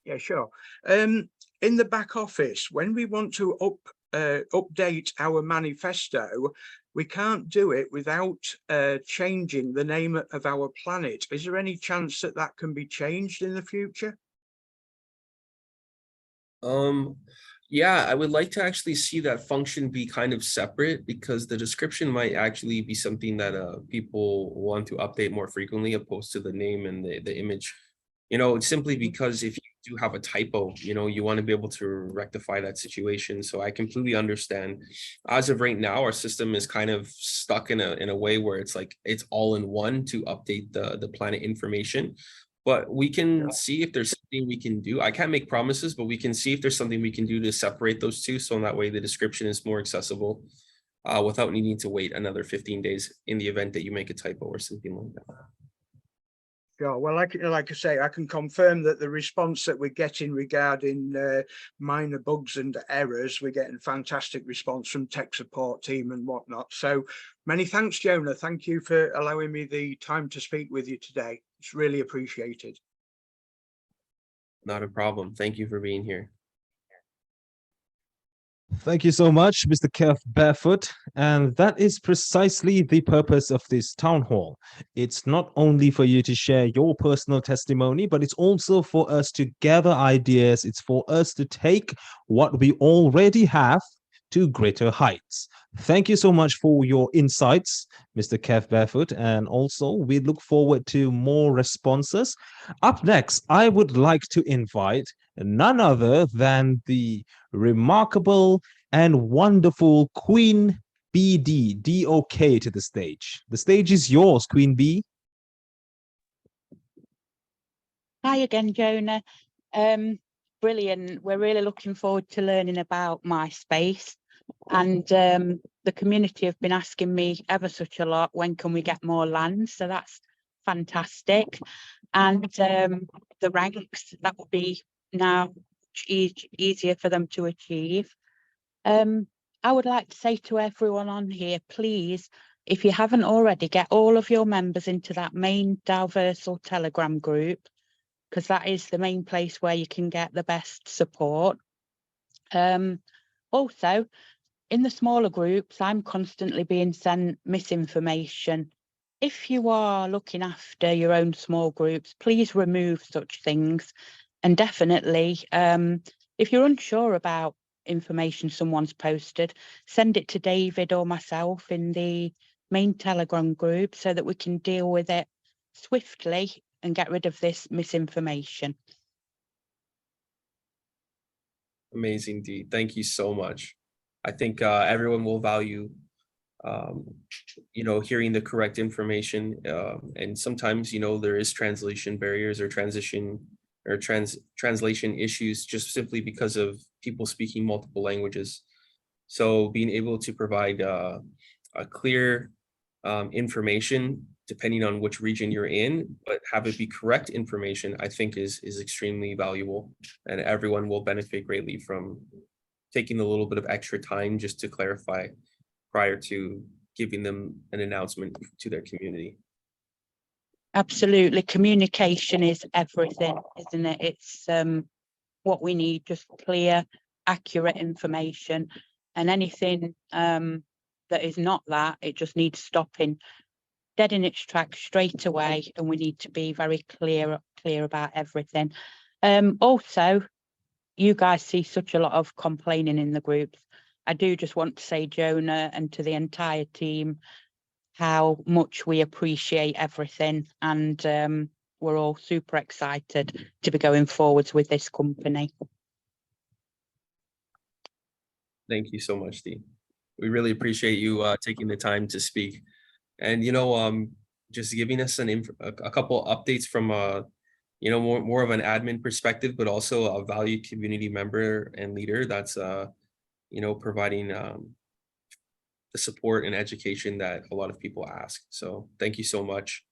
Yeah, sure. In the back office, when we want to update our manifesto, we can't do it without changing the name of our planet. Is there any chance that that can be changed in the future? Yeah, I would like to actually see that function be kind of separate, because the description might actually be something that people want to update more frequently, opposed to the name and the image. You know, simply because if you do have a typo, you want to be able to rectify that situation. So I completely understand. As of right now, our system is kind of stuck in a way where it's like it's all in one to update the planet information. But we can see if there's something we can do. I can't make promises, but we can see if there's something we can do to separate those two. So in that way, the description is more accessible without needing to wait another 15 days in the event that you make a typo or something like that. Yeah, well, like I say, I can confirm that the response that we're getting regarding minor bugs and errors, we're getting fantastic response from tech support team and whatnot. So many thanks, Jonah. Thank you for allowing me the time to speak with you today. It's really appreciated. Not a problem. Thank you for being here. Thank you so much, Mr. Kev Barefoot. And that is precisely the purpose of this town hall. It's not only for you to share your personal testimony, but it's also for us to gather ideas. It's for us to take what we already have to greater heights. Thank you so much for your insights, Mr. Kev Barefoot. And also, we look forward to more responses. Up next, I would like to invite none other than the remarkable and wonderful Queen BD DOK to the stage. The stage is yours, Queen B. Hi again, Jonah. Brilliant. We're really looking forward to learning about my space. And the community have been asking me ever such a lot, when can we get more land? So that's fantastic. And the ranks, that will be now easier for them to achieve. I would like to say to everyone on here, please, if you haven't already, get all of your members into that main Daoversal Telegram group, because that is the main place where you can get the best support. Also, in the smaller groups, I'm constantly being sent misinformation. If you are looking after your own small groups, please remove such things. And definitely, if you're unsure about information someone's posted, send it to David or myself in the main Telegram group so that we can deal with it swiftly and get rid of this misinformation. Amazing, Dee. Thank you so much. I think everyone will value, hearing the correct information. And sometimes, there is translation barriers or translation issues just simply because of people speaking multiple languages. So being able to provide a clear information depending on which region you're in, but have it be correct information, I think is extremely valuable, and everyone will benefit greatly from taking a little bit of extra time just to clarify prior to giving them an announcement to their community. Absolutely. Communication is everything, isn't it? It's what we need, just clear, accurate information. And anything that is not that, it just needs stopping dead in its tracks straight away. And we need to be very clear about everything. Also, you guys see such a lot of complaining in the groups. I do just want to say, Jonah, and to the entire team, how much we appreciate everything, and we're all super excited to be going forwards with this company. Thank you so much, Dee. We really appreciate you taking the time to speak, and just giving us a couple updates from more of an admin perspective, but also a valued community member and leader that's providing the support and education that a lot of people ask. So thank you so much.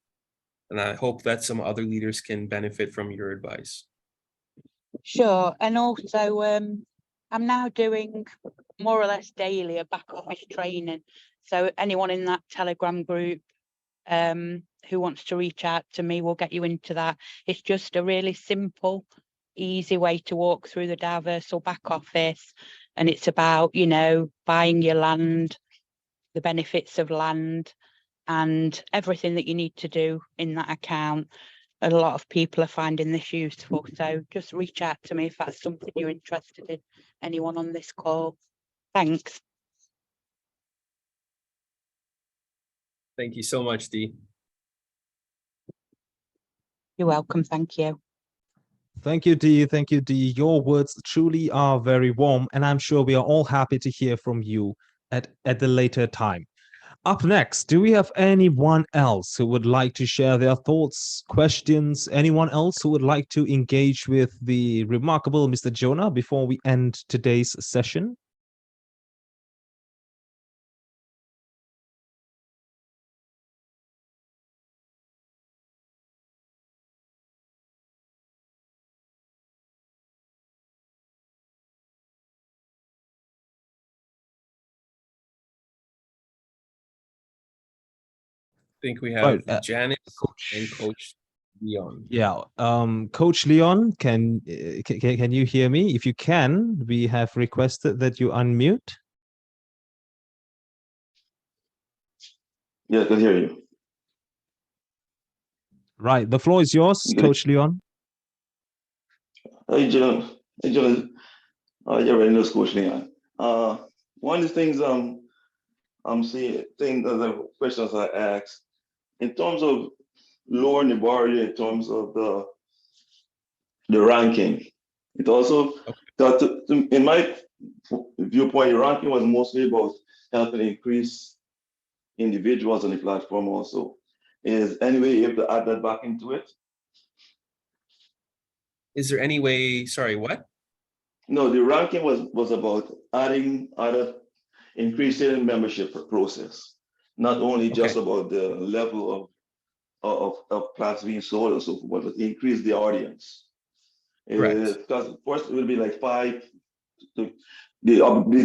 And I hope that some other leaders can benefit from your advice. Sure. And also, I'm now doing more or less daily a back office training. So anyone in that Telegram group who wants to reach out to me, will get you into that. It's just a really simple, easy way to walk through the Daoversal back office. And it's about, buying your land, the benefits of land, and everything that you need to do in that account. A lot of people are finding this useful. So just reach out to me if that's something you're interested in. Anyone on this call. Thanks. Thank you so much, Dee. You're welcome. Thank you. Thank you, Dee. Thank you, Dee. Your words truly are very warm, and I'm sure we are all happy to hear from you at the later time. Up next, do we have anyone else who would like to share their thoughts, questions? Anyone else who would like to engage with the remarkable Mr. Jonah before we end today's session? I think we have Right, Janice and Coach. Coach Leon. Yeah, Coach Leon, can you hear me? If you can, we have requested that you unmute. Yeah, I can hear you. Right, the floor is yours, Good. Coach Leon. Hey, John. Hey, John. You already know Coach Leon. One of the things I'm seeing, the questions I asked, in terms of lowering the barrier, in terms of the ranking, it also got in my viewpoint, the ranking was mostly about helping increase individuals on the platform also. Is any way you have to add that back into it? Is there any way, sorry, what? No, the ranking was about adding other increasing membership process, not only just about the level of plants being sold and so forth, but increase the audience. Correct. Because first it will be like the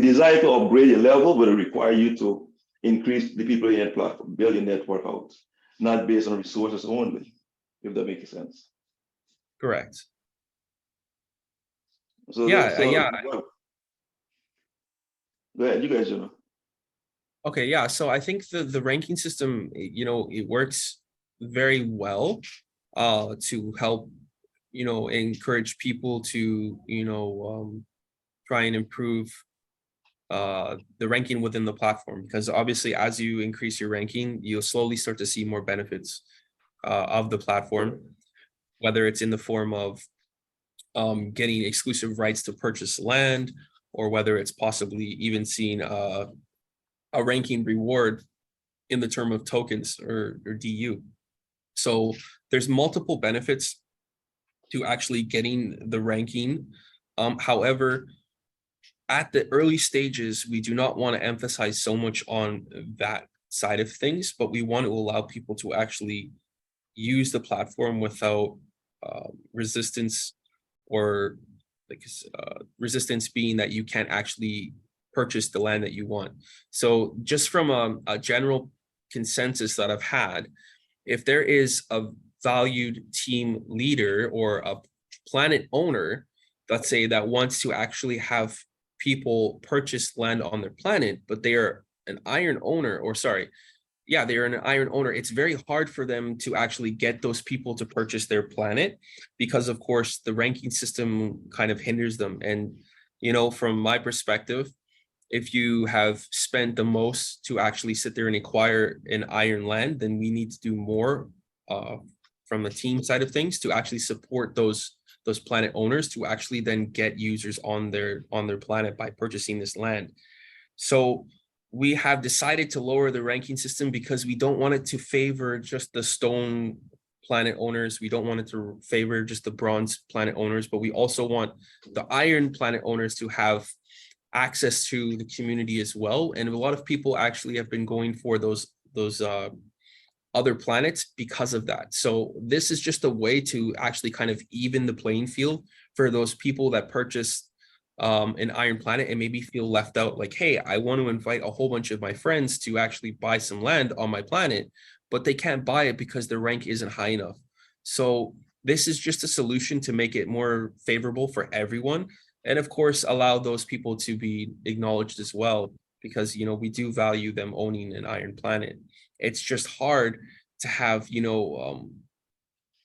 desire to upgrade your level will require you to increase the people in your platform, build your network out, not based on resources only, if that makes sense. Correct. So Yeah. Go ahead, you guys, you know. Okay, yeah. So I think the ranking system, it works very well to help, encourage people to, try and improve the ranking within the platform, because obviously as you increase your ranking, you'll slowly start to see more benefits of the platform, whether it's in the form of getting exclusive rights to purchase land, or whether it's possibly even seeing a ranking reward in the term of tokens or DU. So there's multiple benefits to actually getting the ranking. However, at the early stages, we do not want to emphasize so much on that side of things, but we want to allow people to actually use the platform without resistance, or resistance being that you can't actually purchase the land that you want. So just from a general consensus that I've had, if there is a valued team leader or a planet owner, let's say, that wants to actually have people purchase land on their planet, but they are an iron owner, or sorry, yeah, they're an iron owner, it's very hard for them to actually get those people to purchase their planet, because of course the ranking system kind of hinders them. And from my perspective, if you have spent the most to actually sit there and acquire an iron land, then we need to do more from the team side of things to actually support those planet owners to actually then get users on their planet by purchasing this land. So we have decided to lower the ranking system because we don't want it to favor just the stone planet owners. We don't want it to favor just the bronze planet owners, but we also want the iron planet owners to have access to the community as well. And a lot of people actually have been going for those other planets because of that. So this is just a way to actually kind of even the playing field for those people that purchase an iron planet and maybe feel left out, like, hey, I want to invite a whole bunch of my friends to actually buy some land on my planet, but they can't buy it because their rank isn't high enough. So this is just a solution to make it more favorable for everyone, and of course allow those people to be acknowledged as well, because we do value them owning an iron planet. It's just hard to have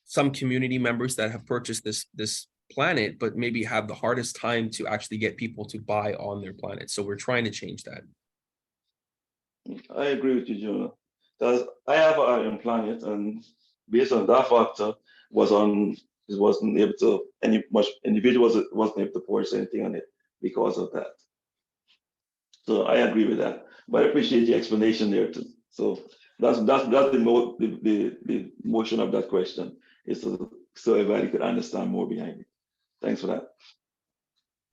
some community members that have purchased this planet, but maybe have the hardest time to actually get people to buy on their planet. So we're trying to change that. I agree with you, Jonah. Because I have an iron planet, and based on that factor, was on It wasn't able to, individuals wasn't able to force anything on it because of that. So I agree with that, but I appreciate the explanation there too. So that's the motion of that question, is so everybody could understand more behind it. Thanks for that.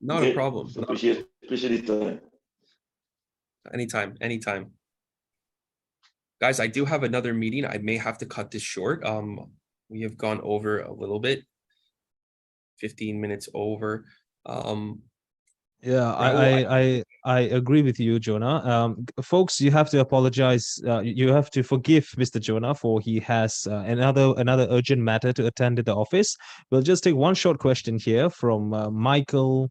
Not a problem. So appreciate the time. Anytime. Guys, I do have another meeting. I may have to cut this short. We have gone over a little bit, 15 minutes over. Yeah, I agree with you, Jonah. Folks, you have to apologize. You have to forgive Mr. Jonah, for he has another urgent matter to attend to the office. We'll just take one short question here from Michael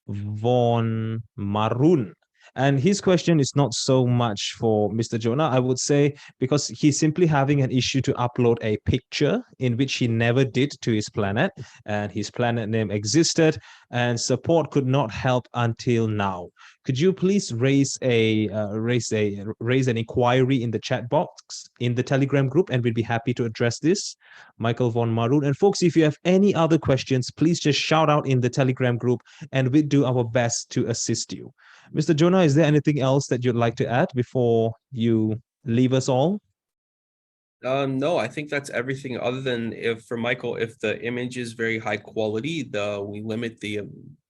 von Maroon. And his question is not so much for Mr. Jonah, I would say, because he's simply having an issue to upload a picture in which he never did to his planet, and his planet name existed, and support could not help until now. Could you please raise an inquiry in the chat box in the Telegram group, and we'd be happy to address this, Michael von Maroon. And folks, if you have any other questions, please just shout out in the Telegram group, and we'll do our best to assist you. Mr. Jonah, is there anything else that you'd like to add before you leave us all? No, I think that's everything, other than for Michael, if the image is very high quality, we limit the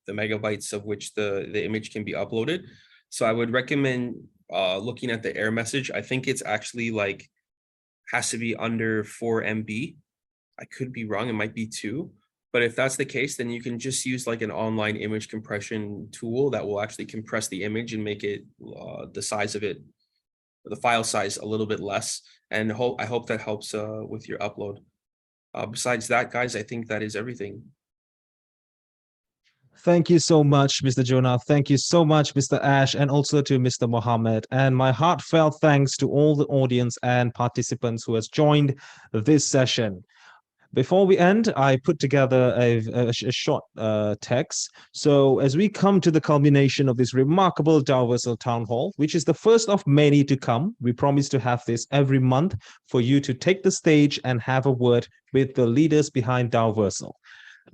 megabytes of which the image can be uploaded. So I would recommend looking at the error message. I think it's actually has to be under 4 MB. I could be wrong, it might be 2. But if that's the case, then you can just use an online image compression tool that will actually compress the image and make it the size of it, the file size, a little bit less. And I hope that helps with your upload. Besides that, guys, I think that is everything. Thank you so much, Mr. Jonah. Thank you so much, Mr. Ash, and also to Mr. Mohammed. And my heartfelt thanks to all the audience and participants who has joined this session. Before we end, I put together a short text. So as we come to the culmination of this remarkable Daoversal Town Hall, which is the first of many to come, we promise to have this every month for you to take the stage and have a word with the leaders behind Daoversal.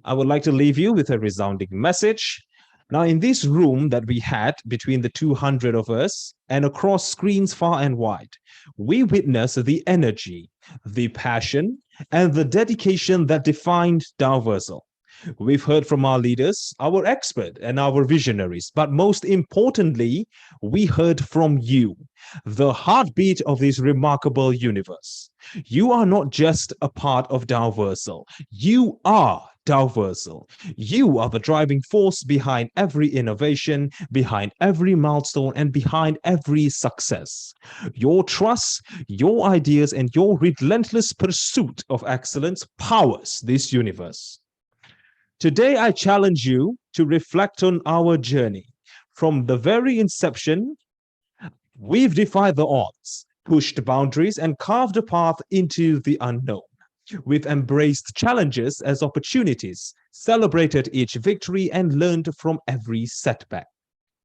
I would like to leave you with a resounding message. Now, in this room that we had between the 200 of us and across screens far and wide, we witness the energy, the passion, and the dedication that defined Daoversal. We've heard from our leaders, our experts, and our visionaries, but most importantly, we heard from you, the heartbeat of this remarkable universe. You are not just a part of Daoversal. You are Daoversal. You are the driving force behind every innovation, behind every milestone, and behind every success. Your trust, your ideas, and your relentless pursuit of excellence powers this universe. Today, I challenge you to reflect on our journey. From the very inception, we've defied the odds, pushed boundaries, and carved a path into the unknown. We've embraced challenges as opportunities, celebrated each victory, and learned from every setback.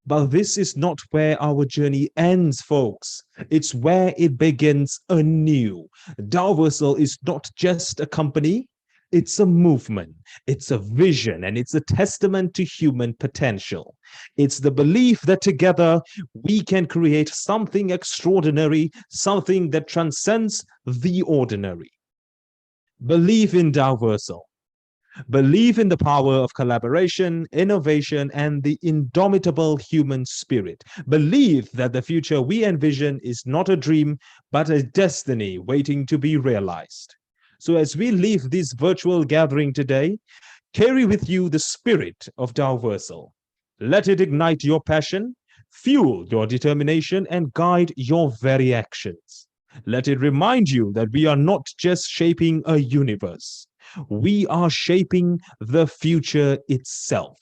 But this is not where our journey ends, folks. It's where it begins anew. Daoversal is not just a company, it's a movement, it's a vision, and it's a testament to human potential. It's the belief that together we can create something extraordinary, something that transcends the ordinary. Believe in Daoversal. Believe in the power of collaboration, innovation, and the indomitable human spirit. Believe that the future we envision is not a dream, but a destiny waiting to be realized. So as we leave this virtual gathering today, carry with you the spirit of Daoversal. Let it ignite your passion, fuel your determination, and guide your very actions. Let it remind you that we are not just shaping a universe. We are shaping the future itself.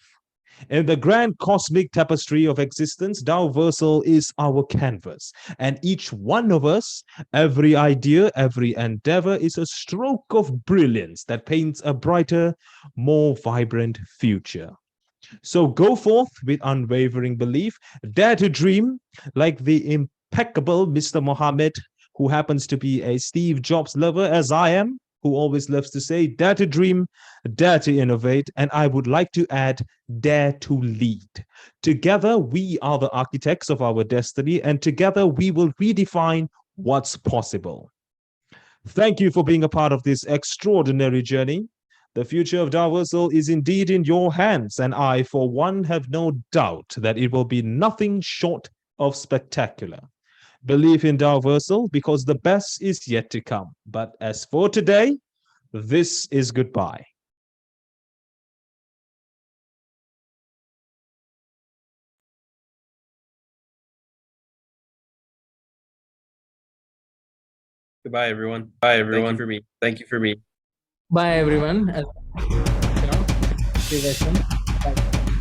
In the grand cosmic tapestry of existence, Daoversal is our canvas. And each one of us, every idea, every endeavor is a stroke of brilliance that paints a brighter, more vibrant future. So go forth with unwavering belief, dare to dream like the impeccable Mr. Mohammed, who happens to be a Steve Jobs lover as I am, who always loves to say, dare to dream, dare to innovate, and I would like to add, dare to lead. Together, we are the architects of our destiny, and together we will redefine what's possible. Thank you for being a part of this extraordinary journey. The future of Daoversal is indeed in your hands, and I, for one, have no doubt that it will be nothing short of spectacular. Believe in Daoversal because the best is yet to come. But as for today, this is goodbye. Goodbye, everyone. Bye, everyone. For me. Thank you for me. Bye, everyone. See you guys soon. Bye.